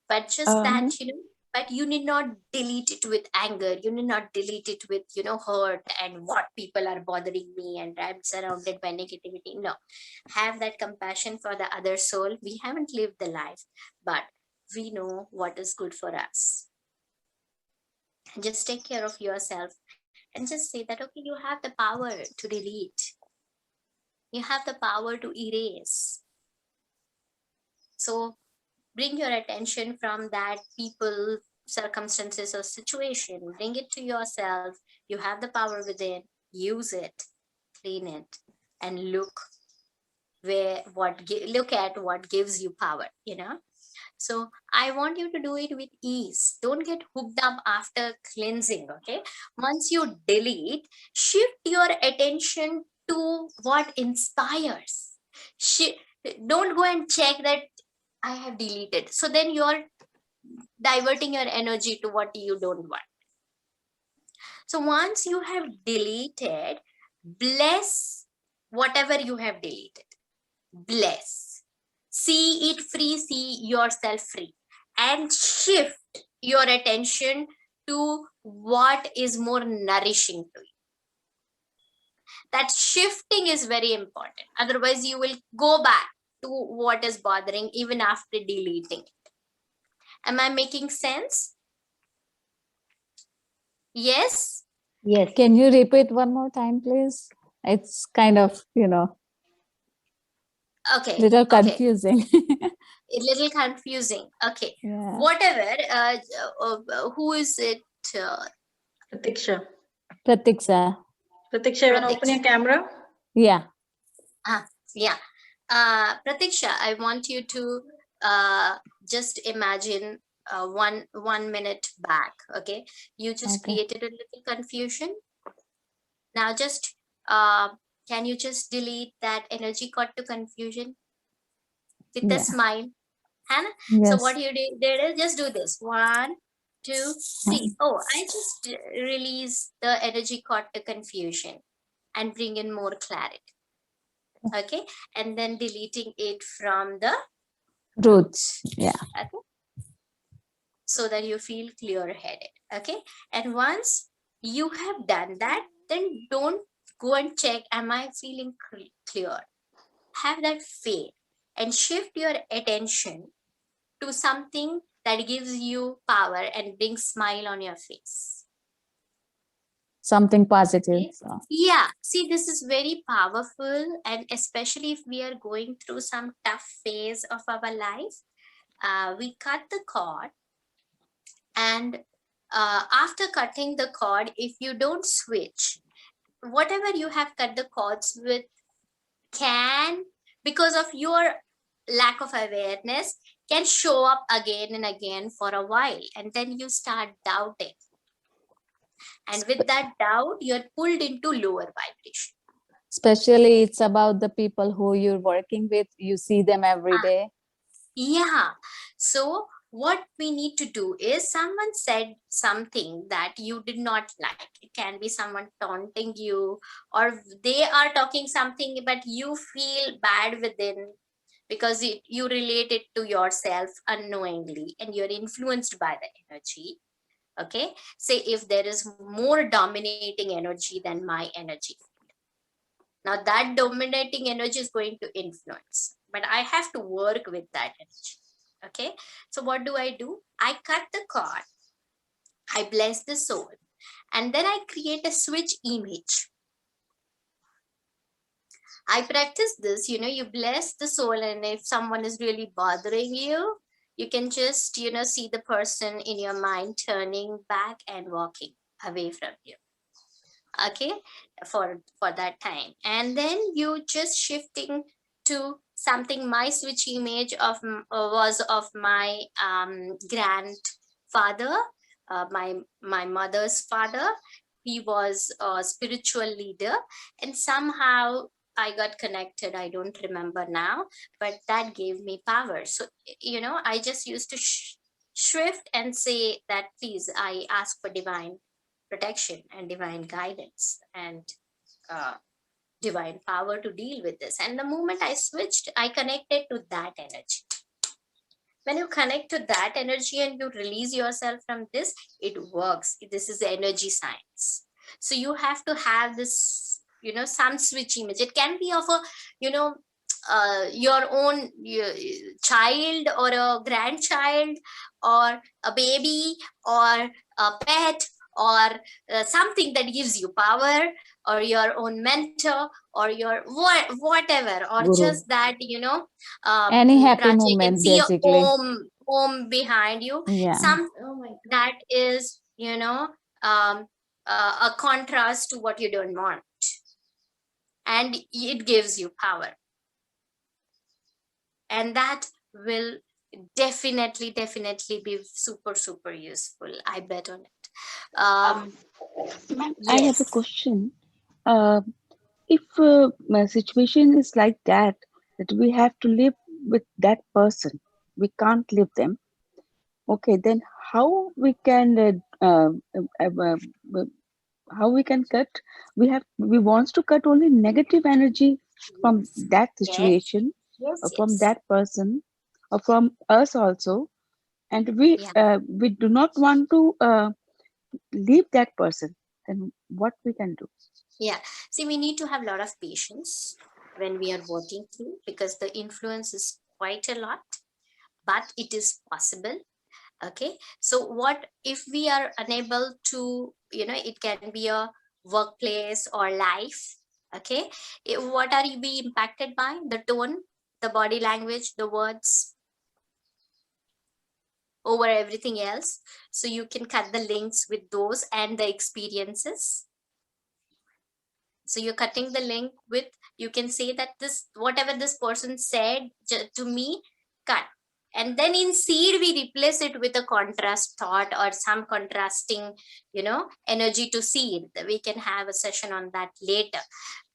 But just that, you know, but you need not delete it with anger. You need not delete it with, you know, hurt and what people are bothering me and I'm surrounded by negativity. No, have that compassion for the other soul. We haven't lived the life, but we know what is good for us. And just take care of yourself and just say that, okay, you have the power to delete. You have the power to erase. So bring your attention from that people, circumstances, or situation. Bring it to yourself. You have the power within. Use it, clean it, and look look at what gives you power. You know. So I want you to do it with ease. Don't get hooked up after cleansing. Okay. Once you delete, shift your attention to what inspires. Don't go and check that I have deleted. So then you're diverting your energy to what you don't want. So once you have deleted, bless whatever you have deleted. Bless. See it free, see yourself free. And shift your attention to what is more nourishing to you. That shifting is very important. Otherwise, you will go back to what is bothering even after deleting it. Am I making sense? Yes? Yes. Can you repeat one more time, please? It's kind of, Okay. little Okay. confusing. A little confusing. Okay. Yeah. Whatever. Who is it? Pratiksha. Pratiksha. Pratiksha, you want to open your camera? Yeah. Yeah. Pratiksha, I want you to just imagine 1 minute back. Okay. You just Okay. created a little confusion. Now just can you just delete that energy caught to confusion with a Yeah. smile? Hannah? Yes. So what you did is just do this. 1, 2, 3. Oh, I just release the energy caught to confusion and bring in more clarity. Okay. And then deleting it from the Roots. Yeah. okay, so that you feel clear-headed. Okay. And once you have done that, then don't go and check, am I feeling clear? Have that faith and shift your attention to something that gives you power and brings smile on your face. Something positive. Okay. So. Yeah, see, this is very powerful, and especially if we are going through some tough phase of our life, we cut the cord, and after cutting the cord, if you don't switch, whatever you have cut the cords with can, because of your lack of awareness, can show up again and again for a while, and then you start doubting, and with that doubt you're pulled into lower vibration. Especially it's about the people who you're working with. You see them every day. Yeah. So what we need to do is, someone said something that you did not like. It can be someone taunting you, or they are talking something but you feel bad within, because you relate it to yourself unknowingly and you're influenced by the energy. Okay. Say if there is more dominating energy than my energy, now that dominating energy is going to influence, but I have to work with that energy. Okay. So what do? I cut the cord, I bless the soul, and then I create a switch image. I practice this, you bless the soul, and if someone is really bothering you, you can just, see the person in your mind turning back and walking away from you. Okay, for that time, and then you just shifting to something. My switch image of was of my grandfather, my mother's father. He was a spiritual leader, and somehow I got connected. I don't remember now, but that gave me power. So I just used to shift and say that, please, I ask for divine protection and divine guidance and divine power to deal with this. And the moment I switched, I connected to that energy. When you connect to that energy and you release yourself from this, it works. This is energy science. So you have to have this, some switch image. It can be of a, your own child or a grandchild or a baby or a pet, or something that gives you power, or your own mentor, or your whatever, or Guru. just that, Any happy Prachi, you can moment, see a basically. home behind you. Yeah. Some that is, a contrast to what you don't want, and it gives you power, and that will definitely be super useful. I bet on it. Ma'am, I have a Yes. question. Uh, if my situation is like that, that we have to live with that person, we can't leave them. Okay, then how we can how we can cut? We wants to cut only negative energy from that Yes. situation, or from Yes. that person, or from us also, and we Yeah. we do not want to leave that person. Then what we can do? Yeah. See, we need to have a lot of patience. when we are working through, because the influence is quite a lot, but it is possible. Okay, so what if we are unable to, it can be a workplace or life. Okay, what are you be impacted by? The tone, the body language, the words over everything else. So you can cut the links with those and the experiences. So you're cutting the link with, you can say that this, whatever this person said to me, cut. And then in seed, we replace it with a contrast thought or some contrasting, energy to seed. We can have a session on that later.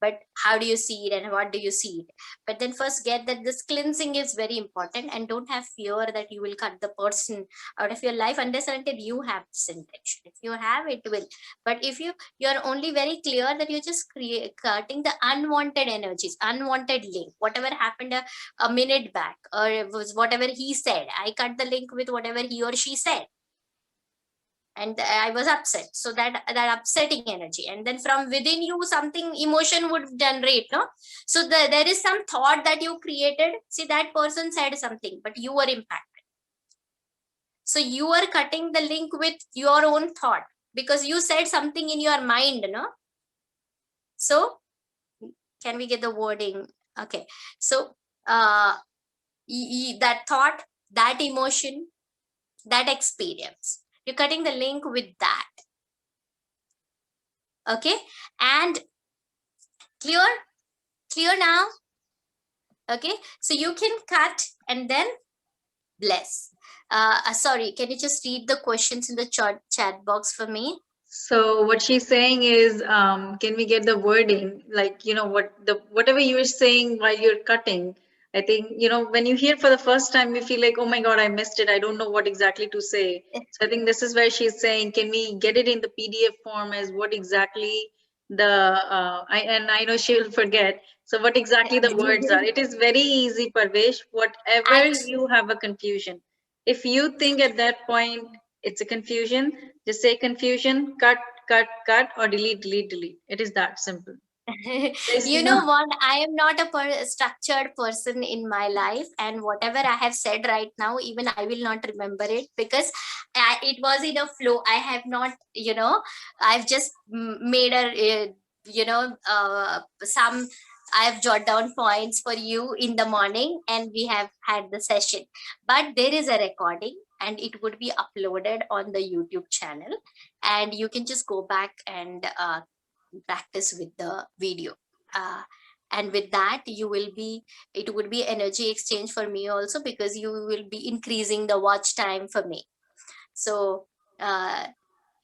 But how do you see it and what do you see it? But then first get that this cleansing is very important, and don't have fear that you will cut the person out of your life unless until you have this intention. If you have, it will. But if you're only very clear that you're just cutting the unwanted energies, unwanted link, whatever happened a minute back, or it was whatever he said, I cut the link with whatever he or she said, and I was upset. So that upsetting energy, and then from within you something emotion would generate, no? So there is some thought that you created. See, that person said something, but you were impacted. So you are cutting the link with your own thought, because you said something in your mind, no? So can we get the wording? Okay, so that thought, that emotion, that experience, you're cutting the link with that. Okay, and clear now. Okay, so you can cut and then bless. Sorry, can you just read the questions in the chat box for me? So what she's saying is, can we get the wording, like, whatever you were saying while you're cutting? I think, when you hear for the first time, you feel like, oh my God, I missed it. I don't know what exactly to say. So I think this is where she's saying, can we get it in the PDF form as what exactly I know she'll forget. So what exactly the words are? It is very easy, Parvesh, whatever you have a confusion. If you think at that point it's a confusion, just say confusion, cut, or delete. It is that simple. You know what, I am not a structured person in my life, and whatever I have said right now, even I will not remember it, because it was in a flow. I have not, I've just made some, I have jotted down points for you in the morning, and we have had the session. But there is a recording, and it would be uploaded on the YouTube channel, and you can just go back and practice with the video. And with that, it would be energy exchange for me also, because you will be increasing the watch time for me. So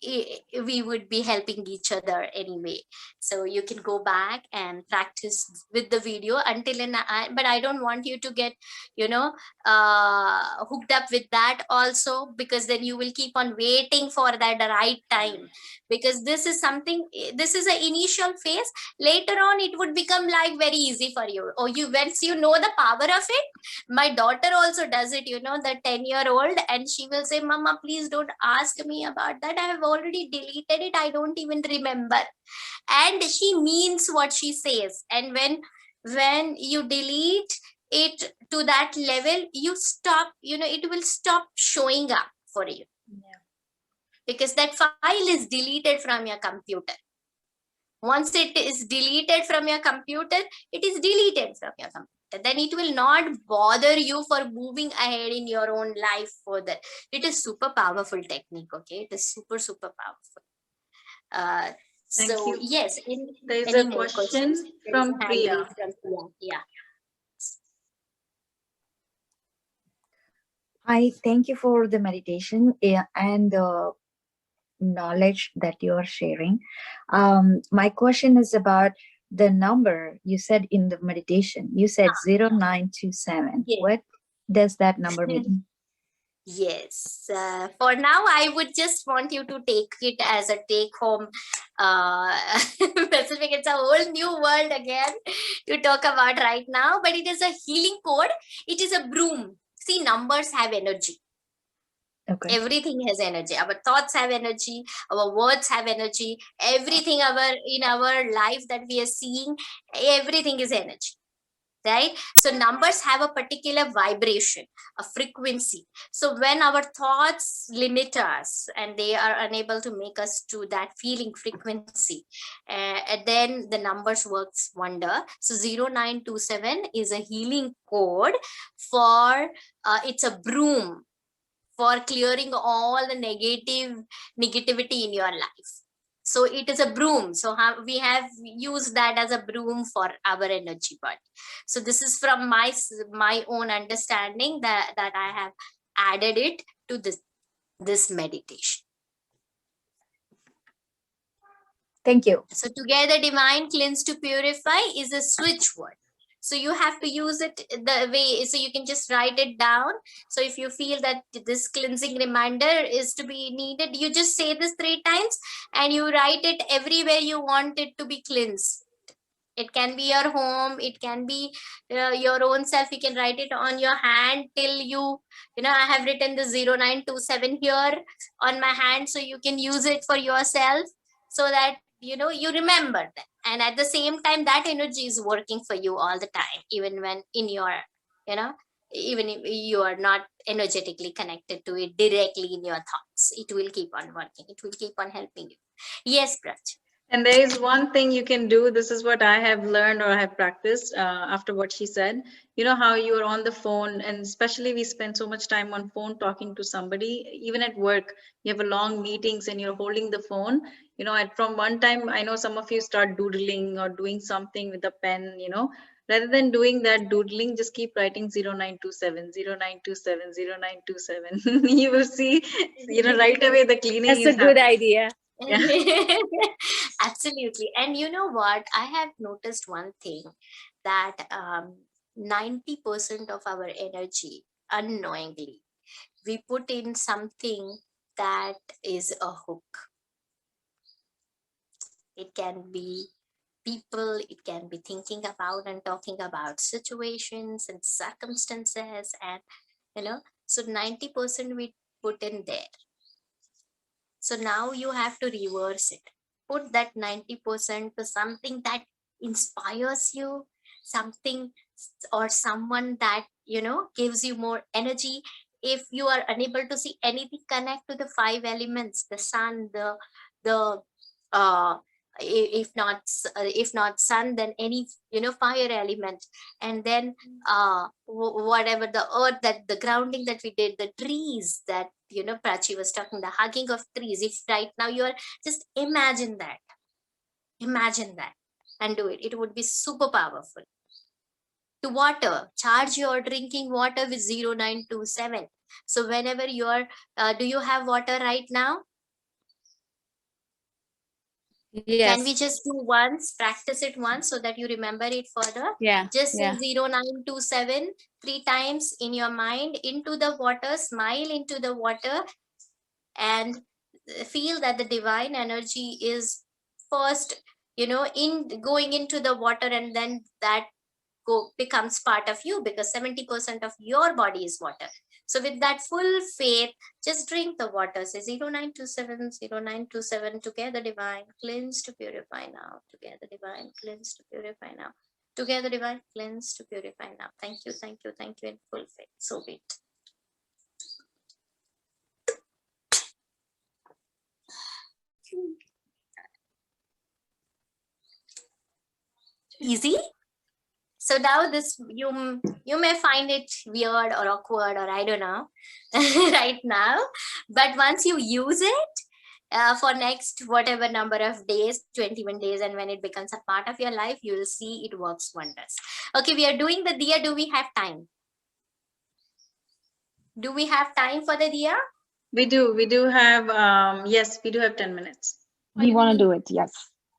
we would be helping each other anyway. So you can go back and practice with the video but I don't want you to get hooked up with that also, because then you will keep on waiting for that right time, because this is something, this is an initial phase. Later on it would become like very easy for you, or once you know the power of it. My daughter also does it, the 10-year-old, and she will say, Mama, please don't ask me about that, I have already deleted it, I don't even remember. And she means what she says. And when you delete it to that level, you stop, it will stop showing up for you. Yeah. Because that file is deleted from your computer. Once it is deleted from your computer, it is deleted from your computer. Then it will not bother you for moving ahead in your own life further. It is super powerful technique. Okay, it is super powerful. Thank So you. yes, There is any a more question questions? from Priya. Yeah. I thank you for the meditation and the knowledge that you are sharing. My question is about the number you said in the meditation. You said 0927. Yeah. What does that number mean? Yes. For now, I would just want you to take it as a take-home specific. It's a whole new world again to talk about right now, but it is a healing code. It is a broom. See, numbers have energy. Okay. Everything has energy. Our thoughts have energy. Our words have energy. Everything in our life that we are seeing, everything is energy. right? So numbers have a particular vibration, a frequency. So when our thoughts limit us and they are unable to make us to that feeling frequency, then the numbers works wonder. So 0927 is a healing code for it's a broom for clearing all the negativity in your life. So it is a broom. So we have used that as a broom for our energy body. So this is from my own understanding that I have added it to this meditation. Thank you. So together divine, cleanse to purify is a switch word. So you have to use it the way, so you can just write it down. So if you feel that this cleansing reminder is to be needed, you just say this 3 times and you write it everywhere you want it to be cleansed. It can be your home, it can be your own self. You can write it on your hand till I have written the 0927 here on my hand, so you can use it for yourself, so that you remember that. And at the same time, that energy is working for you all the time, even when in your even if you are not energetically connected to it directly in your thoughts, it will keep on working, it will keep on helping you. Yes, Prach. And there is one thing you can do. This is what I have learned or I have practiced after what she said. You know how you are on the phone, and especially we spend so much time on phone talking to somebody, even at work, you have a long meetings and you're holding the phone. From one time, I know some of you start doodling or doing something with a pen, rather than doing that doodling, just keep writing 0927, 0927, 0927. You will see, right away the cleaning That's is a good happening. idea. Yeah. Absolutely. And you know what? I have noticed one thing, that 90% of our energy, unknowingly, we put in something that is a hook. It can be people, it can be thinking about and talking about situations and circumstances, and so 90% we put in there. So now you have to reverse it. Put that 90% to something that inspires you, something or someone that, gives you more energy. If you are unable to see anything, connect to the 5 elements, the sun, the uh, if not sun, then any fire element. And then whatever the earth, that the grounding that we did, the trees that Prachi was talking, the hugging of trees. If right now you are just imagine that and do it, it would be super powerful. To water, charge your drinking water with 0927. So whenever you are do you have water right now? Yes. Can we just do once, practice it once so that you remember it further? Yeah. Just Yeah. say 0927 3 times in your mind, into the water, smile into the water, and feel that the divine energy is first, in going into the water, and then that becomes part of you, because 70% of your body is water. So with that full faith, just drink the water. Say 0927, 0927, together divine, cleanse to purify now. Together divine, cleanse to purify now. Together divine, cleanse to purify now. Thank you, thank you, thank you in full faith. So be it. Easy. So now this, you may find it weird or awkward, or I don't know right now, but once you use it for next whatever number of days, 21 days, and when it becomes a part of your life, you will see it works wonders. Okay, we are doing the diya. Do we have time? Do we have time for the diya? We do have, yes, we do have 10 minutes. We want to do it, yes.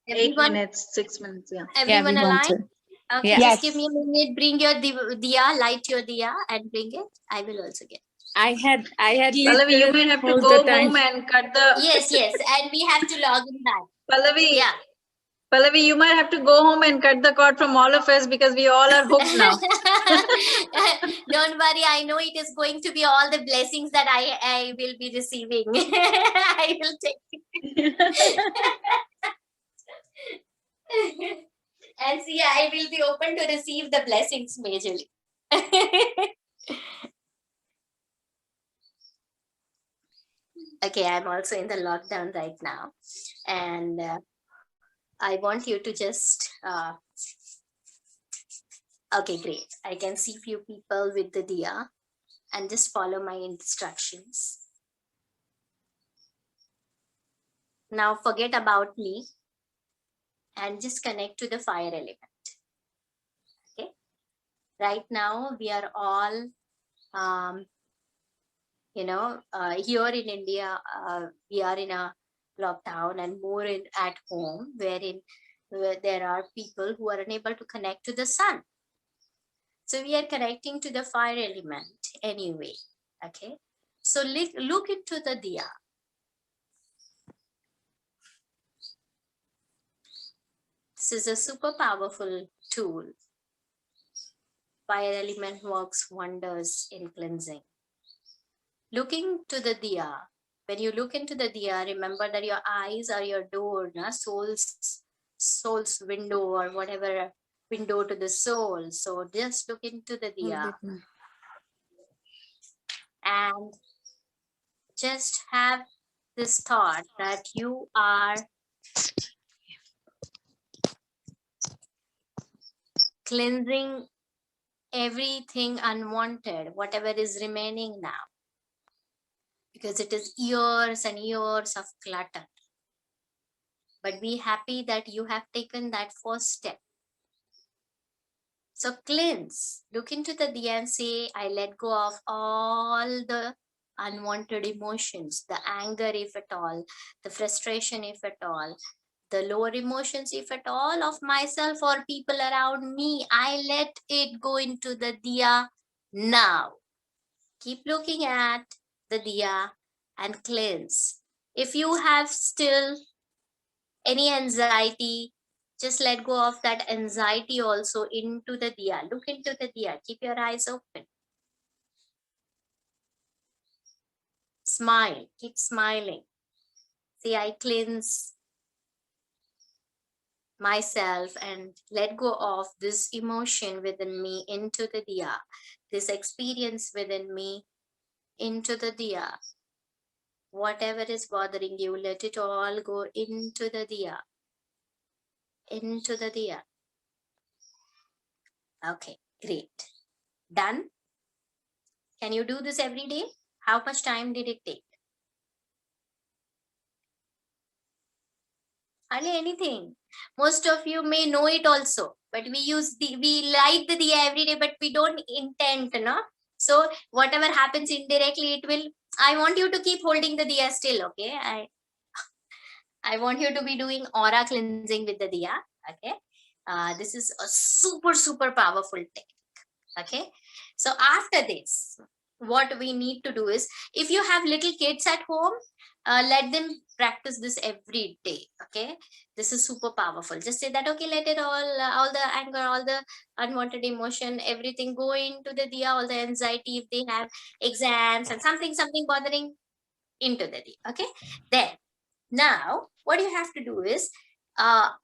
8 minutes, 6 minutes, yeah. Everyone we want aligned? Okay, Yeah. just give me a minute. Bring your diya, light your diya, and bring it. I will also get. I had Pallavi, you might have to all go the time. home and cut the. Yes, and we have to log in back. Pallavi, Yeah. Pallavi, you might have to go home and cut the cord from all of us, because we all are hooked now. Don't worry, I know it is going to be all the blessings that I will be receiving. I will take it. And see, I will be open to receive the blessings majorly. Okay, I'm also in the lockdown right now, and I want you to just okay, great. I can see few people with the diya, and just follow my instructions. Now forget about me and just connect to the fire element. Okay, right now we are all here in India, we are in a lockdown and more at home, where there are people who are unable to connect to the sun. So we are connecting to the fire element anyway. Okay, so look into the diya. This is a super powerful tool. Fire element works wonders in cleansing. Looking to the diya. When you look into the diya, remember that your eyes are your door, soul's window, or whatever window to the soul. So just look into the diya and just have this thought that you are cleansing everything unwanted, whatever is remaining now, because it is years and years of clutter. But be happy that you have taken that first step. So cleanse, look into the diya and say, I let go of all the unwanted emotions, the anger, if at all, the frustration, if at all, the lower emotions, if at all, of myself or people around me. I let it go into the diya now. Keep looking at the diya and cleanse. If you have still any anxiety, just let go of that anxiety also into the diya. Look into the diya. Keep your eyes open. Smile. Keep smiling. See, I cleanse myself and let go of this emotion within me into the diya. This experience within me into the diya. Whatever is bothering you, let it all go into the diya. Into the diya. Okay, great. Done? Can you do this every day? How much time did it take? Hardly anything. Most of you may know it also, but we light the diya every day, but we don't intend, no? So whatever happens indirectly, it will. I want you to keep holding the diya still, okay? I want you to be doing aura cleansing with the diya, okay? This is a super powerful technique, okay? So after this, what we need to do is, if you have little kids at home, let them practice this every day, okay? This is super powerful. Just say that, okay, let it all the anger, all the unwanted emotion, everything go into the diya, all the anxiety, if they have exams and something bothering, into the diya, okay? Then now what you have to do is,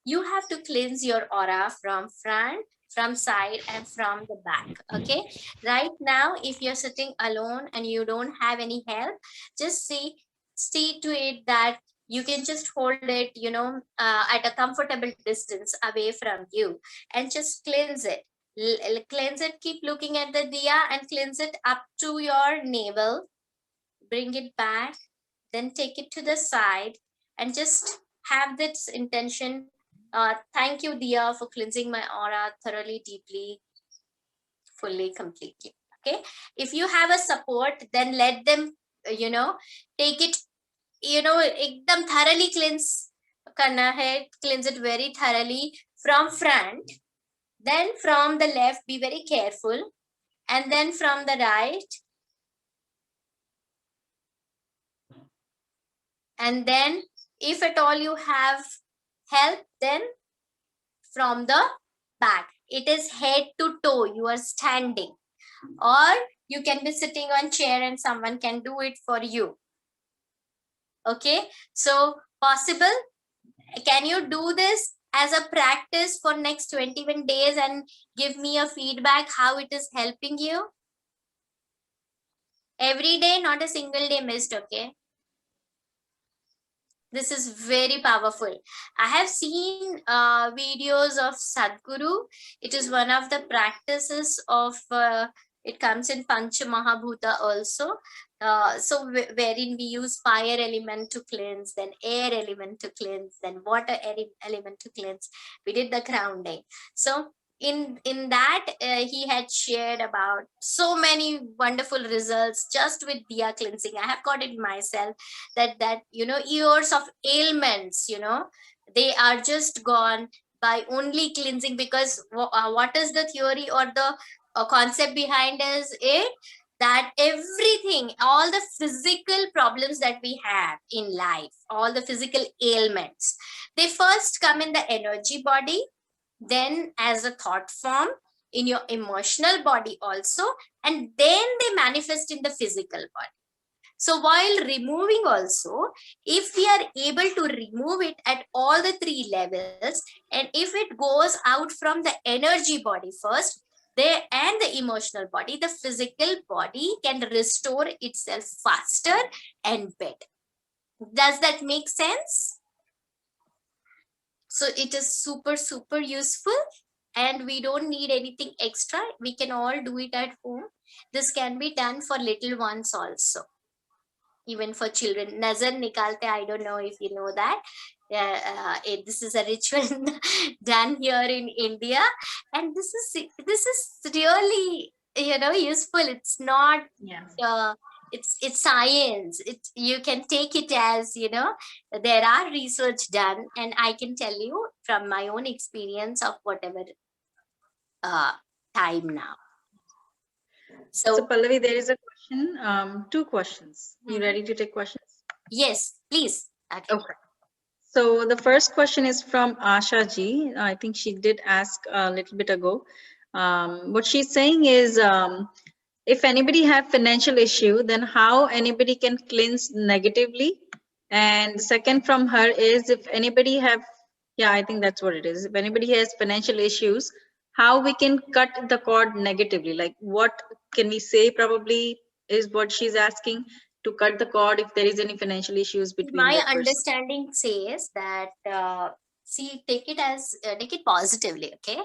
you have to cleanse your aura from front, from side, and from the back, okay? Right now, if you're sitting alone and you don't have any help, just see to it that you can just hold it, at a comfortable distance away from you, and just cleanse it. Cleanse it, keep looking at the diya and cleanse it up to your navel. Bring it back, then take it to the side, and just have this intention. Thank you, Diya, for cleansing my aura thoroughly, deeply, fully, completely. Okay. If you have a support, then let them, take it, ekdam thoroughly cleanse. Karna hai, cleanse it very thoroughly from front. Then from the left, be very careful. And then from the right. And then if at all you have help, then from the back. It is head to toe. You are standing, or you can be sitting on chair and someone can do it for you. Okay, so possible. Can you do this as a practice for next 21 days and give me a feedback how it is helping you? Every day, not a single day missed, okay? This is very powerful. I have seen videos of Sadhguru. It is one of the practices of, it comes in Pancha Mahabhuta also. So wherein we use fire element to cleanse, then air element to cleanse, then water element to cleanse. We did the grounding. So in that he had shared about so many wonderful results just with diya cleansing. I have got it myself, that years of ailments, they are just gone by only cleansing. Because what is the theory or the concept behind is it, that everything, all the physical problems that we have in life, all the physical ailments, they first come in the energy body, then as a thought form in your emotional body also, and then they manifest in the physical body. So while removing also, if we are able to remove it at all the three levels, and if it goes out from the energy body first, there and the emotional body, the physical body can restore itself faster and better. Does that make sense? So it is super, super useful, and we don't need anything extra. We can all do it at home. This can be done for little ones also, even for children. Nazar nikalte, I don't know if you know that. This is a ritual done here in India, and this is really useful. It's not it's science. You can take it as there are research done, and I can tell you from my own experience of whatever time now. So Pallavi, there is a question, two questions. You ready to take questions? Yes, please. Okay. So the first question is from Asha Ji. I think she did ask a little bit ago. What she's saying is, if anybody have financial issue, then how anybody can cleanse negatively? And second from her is, if anybody have, I think that's what it is. If anybody has financial issues, how we can cut the cord negatively? Like what can we say probably is what she's asking, to cut the cord if there is any financial issues between My that person. understanding says that see, take it positively, okay?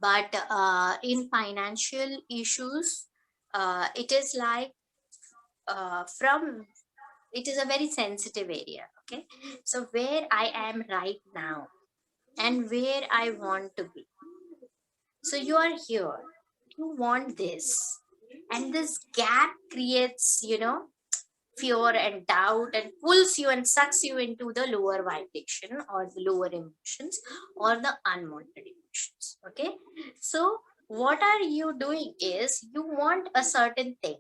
But in financial issues, it is like it is a very sensitive area, okay? So where I am right now and where I want to be. So you are here, you want this, and this gap creates, fear and doubt, and pulls you and sucks you into the lower vibration or the lower emotions or the unwanted emotions. Okay, so what are you doing is, you want a certain thing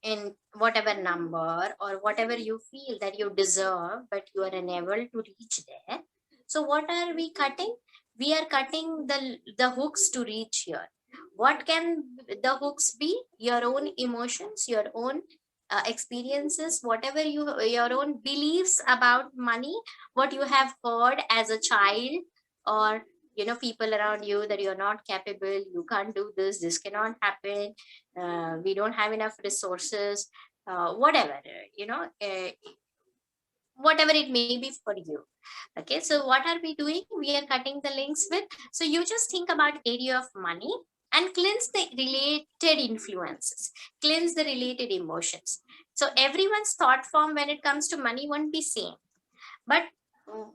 in whatever number or whatever you feel that you deserve, but you are unable to reach there. So what are we cutting? We are cutting the hooks to reach here. What can the hooks be? Your own emotions, your own experiences, whatever your own beliefs about money, what you have heard as a child, or people around you, that you're not capable, you can't do this, this cannot happen, we don't have enough resources, whatever, whatever it may be for you. Okay, so what are we doing? We are cutting the links with, so you just think about area of money and cleanse the related influences, cleanse the related emotions. So everyone's thought form when it comes to money won't be same, but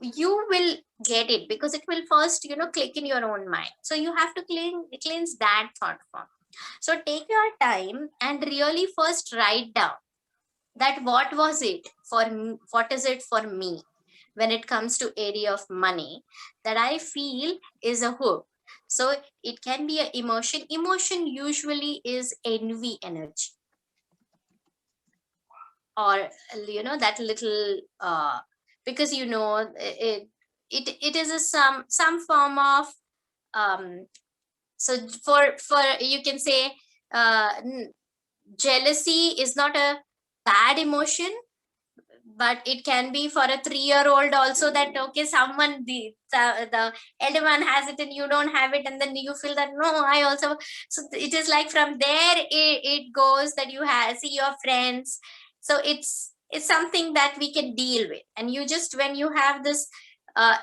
you will get it, because it will first click in your own mind. So you have to cleanse that thought form. So take your time and really first write down that what was it for me, what is it for me when it comes to area of money that I feel is a hook. So it can be an emotion usually is envy energy, or that little because it is a some form of so for you can say jealousy is not a bad emotion, but it can be for a 3-year-old also, that okay, someone, the elder one has it and you don't have it, and then you feel that no, I also. So it is like from there it goes that you see your friends. So it's something that we can deal with, and you just, when you have this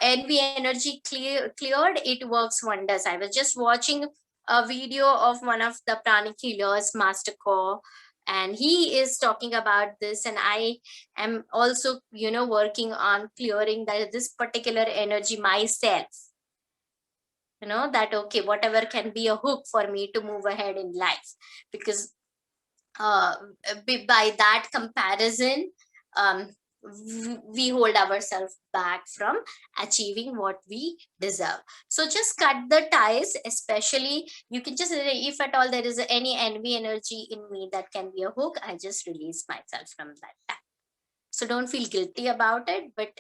envy energy cleared, it works wonders. I was just watching a video of one of the pranic healers, Master Core, and he is talking about this, and I am also working on clearing this particular energy myself, that okay, whatever can be a hook for me to move ahead in life, because uh, by that comparison, um, we hold ourselves back from achieving what we deserve. So just cut the ties. Especially, you can just, if at all there is any envy energy in me that can be a hook, I just release myself from that tie. So don't feel guilty about it, but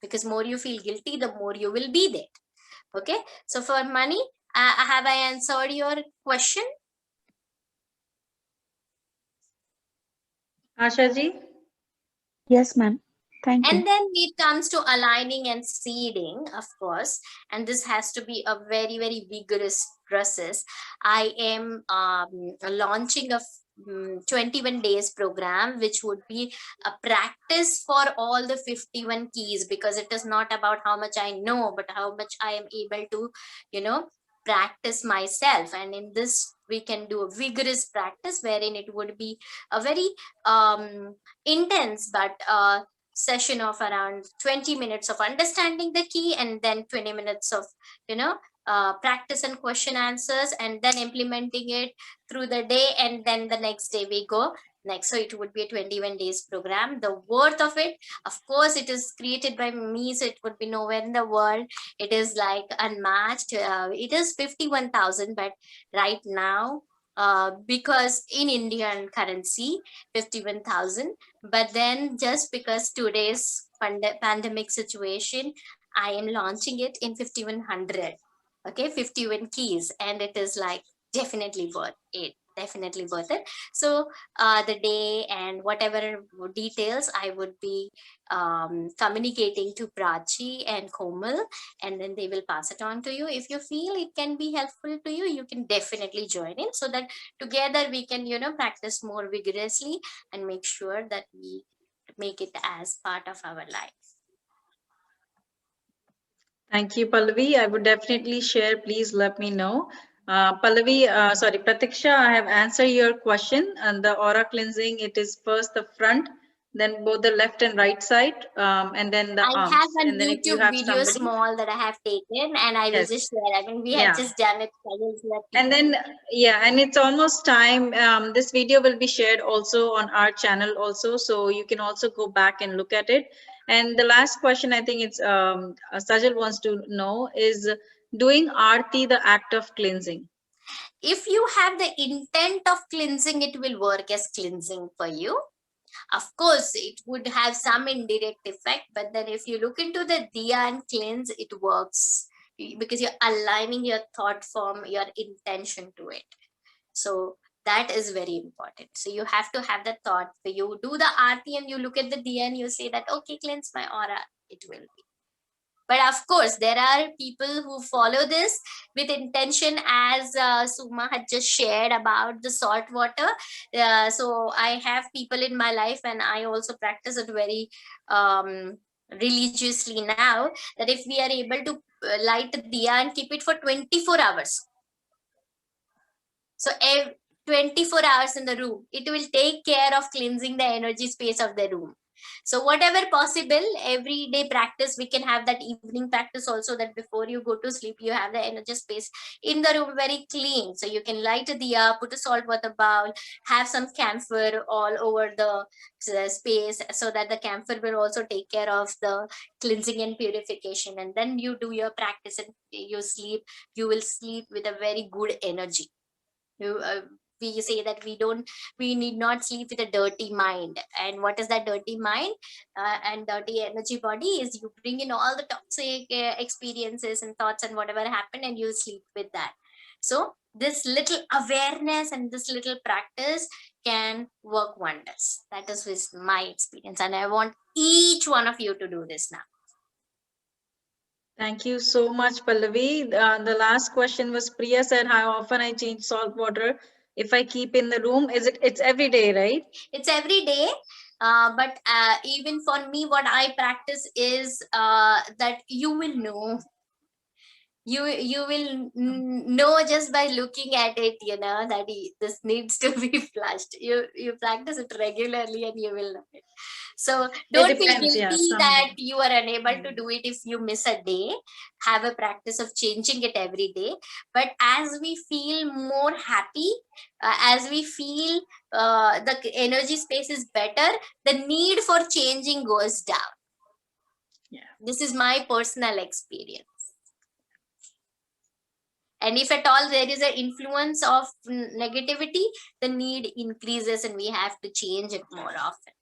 because more you feel guilty, the more you will be there. Okay, so for money, have I answered your question? Asha ji? Yes, ma'am. Thank you. And then it comes to aligning and seeding, of course, and this has to be a very, very vigorous process. I am launching a 21 days program, which would be a practice for all the 51 keys, because it is not about how much I know, but how much I am able to, practice myself. And in this, we can do a vigorous practice wherein it would be a very intense but session of around 20 minutes of understanding the key, and then 20 minutes of practice and question answers, and then implementing it through the day, and then the next day we go next. So it would be a 21 days program. The worth of it, of course, it is created by me, so it would be nowhere in the world. It is like unmatched. It is 51,000, but right now, because in Indian currency, 51,000. But then just because today's pandemic situation, I am launching it in 5100. Okay, 51 keys, and it is like definitely worth it. Definitely worth it. So the day and whatever details I would be communicating to Prachi and Komal, and then they will pass it on to you. If you feel it can be helpful to you, you can definitely join in, so that together we can practice more vigorously and make sure that we make it as part of our life. Thank you, Pallavi. I would definitely share. Please let me know. Pallavi, sorry, Pratiksha, I have answered your question. And the aura cleansing, it is first the front, then both the left and right side, and then the I have arms. a And then if you YouTube have video somebody, small that I have taken, and I will yes, just share. I mean, we have yeah. just done it. I will let And people. then, yeah, and it's almost time. This video will be shared also on our channel also, so you can also go back and look at it. And the last question, I think it's Sajal wants to know, is doing Aarti the act of cleansing? If you have the intent of cleansing, it will work as cleansing for you. Of course, it would have some indirect effect, but then if you look into the diya and cleanse, it works because you're aligning your thought form, your intention to it. So that is very important. So you have to have the thought. So you do the aarti and you look at the diya and you say that, okay, cleanse my aura, it will be. But of course, there are people who follow this with intention, as Suma had just shared about the salt water. So I have people in my life, and I also practice it very religiously now, that if we are able to light diya and keep it for 24 hours. So 24 hours in the room, it will take care of cleansing the energy space of the room. So whatever possible, everyday practice, we can have that evening practice also, that before you go to sleep, you have the energy space in the room very clean. So you can light a diya, put a salt water bowl, have some camphor all over the space, so that the camphor will also take care of the cleansing and purification. And then you do your practice and you sleep. You will sleep with a very good energy. We say that we need not sleep with a dirty mind. And what is that dirty mind and dirty energy body? Is you bring in all the toxic experiences and thoughts and whatever happened, and you sleep with that. So this little awareness and this little practice can work wonders. That is with my experience, and I want each one of you to do this now. Thank you so much, Pallavi. The last question was Priya said, how often I change salt water if I keep in the room? It's every day, right? It's every day. But even for me, what I practice is that you will know. You will know just by looking at it, that this needs to be flushed. You practice it regularly and you will know it. So don't feel depends, yeah, guilty that you are unable to Mm. do it if you miss a day. Have a practice of changing it every day. But as we feel more happy, as we feel the energy space is better, the need for changing goes down. Yeah. This is my personal experience. And if at all there is an influence of negativity, the need increases and we have to change it more often.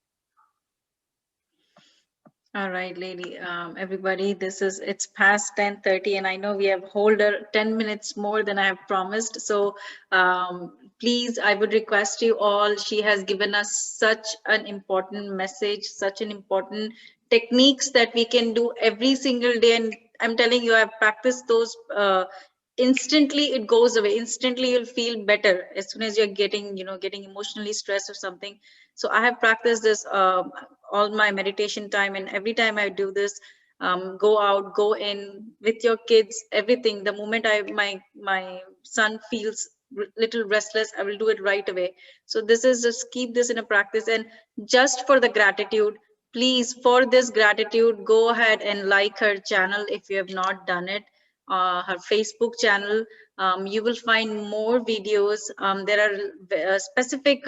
All right, lady. Everybody, it's past 10:30, and I know we have hold 10 minutes more than I have promised. So please, I would request you all. She has given us such an important message, such an important techniques that we can do every single day. And I'm telling you, I've practiced those. Instantly it goes away. Instantly you'll feel better as soon as you're getting emotionally stressed or something. So I have practiced this all my meditation time, and every time I do this, go out, go in with your kids, everything. The moment my son feels little restless, I will do it right away. So this is just keep this in a practice. And just for the gratitude, please, for this gratitude, go ahead and like her channel if you have not done it, her Facebook channel. You will find more videos. There are specific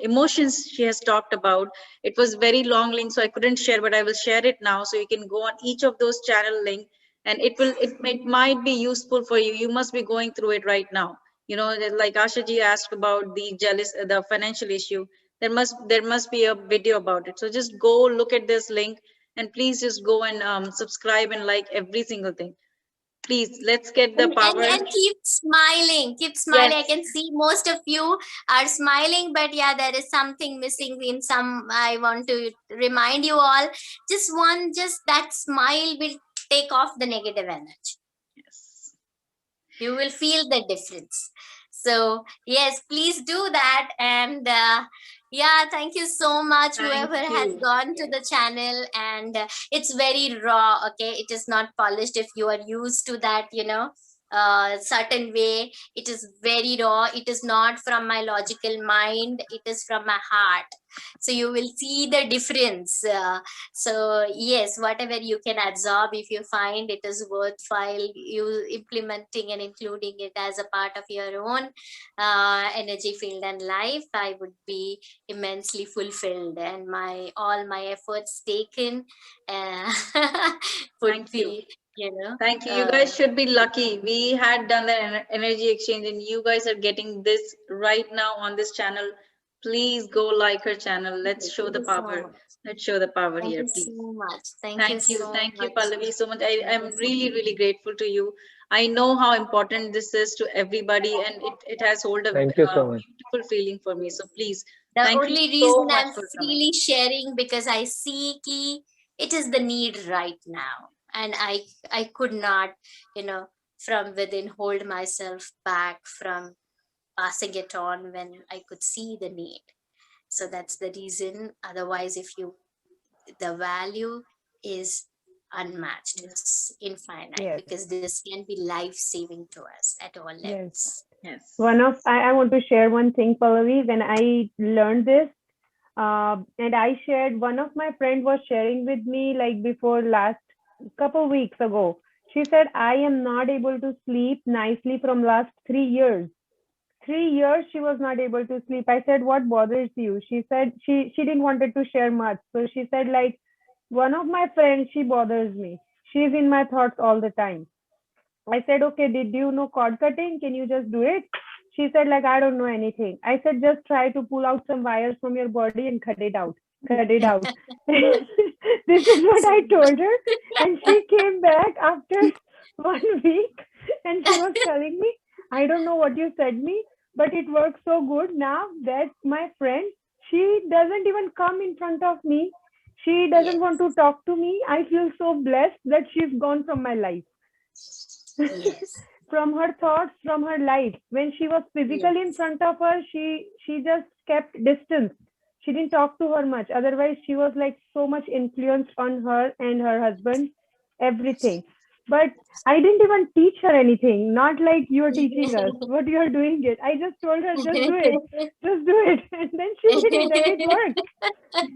emotions she has talked about. It was very long link, so I couldn't share, but I will share it now. So you can go on each of those channel link, and it might be useful for you. You must be going through it right now. Like Asha ji asked about the financial issue. There must be a video about it. So just go look at this link, and please just go and subscribe and like every single thing. Please, let's get the power. And keep smiling. Keep smiling. Yes. I can see most of you are smiling, but yeah, there is something missing in some. I want to remind you all, just that smile will take off the negative energy. Yes. You will feel the difference. So yes, please do that. And yeah, thank you so much, whoever has gone to the channel. And it's very raw. Okay, it is not polished. If you are used to that, certain way, it is very raw. It is not from my logical mind, it is from my heart. So you will see the difference. So yes, whatever you can absorb, if you find it is worthwhile, you implementing and including it as a part of your own energy field and life, I would be immensely fulfilled, and all my efforts taken would be, Thank you. You guys should be lucky. We had done the energy exchange, and you guys are getting this right now on this channel. Please go like her channel. Let's show the power. Let's show the power here, please. Thank you so much. Thank you, Pallavi, so much. I'm really, really grateful to you. I know how important this is to everybody, and it has hold a Thank you so much. beautiful feeling for me. So please, the thank only you reason so much I'm for freely sharing, because I see it is the need right now, and I could not, from within hold myself back from passing it on when I could see the need. So that's the reason. Otherwise, the value is unmatched, it's infinite. Yes. Because this can be life-saving to us at all levels. Yes. I want to share one thing, Pallavi. When I learned this, and I shared, one of my friend was sharing with me like before last couple weeks ago. She said, I am not able to sleep nicely from last 3 years. 3 years she was not able to sleep. I said, what bothers you? She said she didn't wanted to share much. So she said, like, one of my friends, she bothers me. She's in my thoughts all the time. I said, okay, did you know cord cutting? Can you just do it? She said, like, I don't know anything. I said, just try to pull out some wires from your body and cut it out. Cut it out. This is what I told her. And she came back after 1 week and she was telling me, I don't know what you said me, but it works so good now that my friend, she doesn't even come in front of me. She doesn't want to talk to me. I feel so blessed that she's gone from my life. Yes. From her thoughts, from her life. When she was physically in front of her, she just kept distance. She didn't talk to her much. Otherwise, she was like so much influenced on her and her husband, everything. But I didn't even teach her anything. Not like you're teaching us what you're doing it. I just told her, just do it, just do it, and then she did it, and it worked.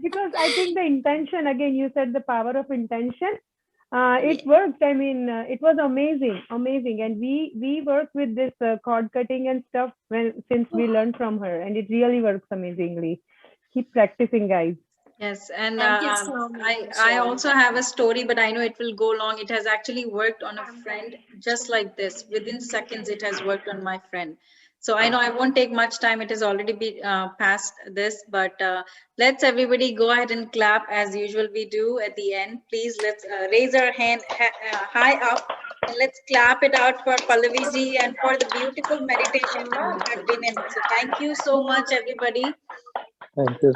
Because I think the intention, again, you said the power of intention. It worked. I mean, it was amazing, amazing. And we work with this cord cutting and stuff since we learned from her, and it really works amazingly. Keep practicing, guys. Yes, and Thank you so much I for sharing also that. have a story, but I know it will go long. It has actually worked on a friend just like this. Within seconds, it has worked on my friend. So I know I won't take much time. It has already been past this, but let's everybody go ahead and clap as usual we do at the end. Please let's raise our hand high up and let's clap it out for Pallavi ji and for the beautiful meditation that you have been in. So thank you so much, everybody. Thank you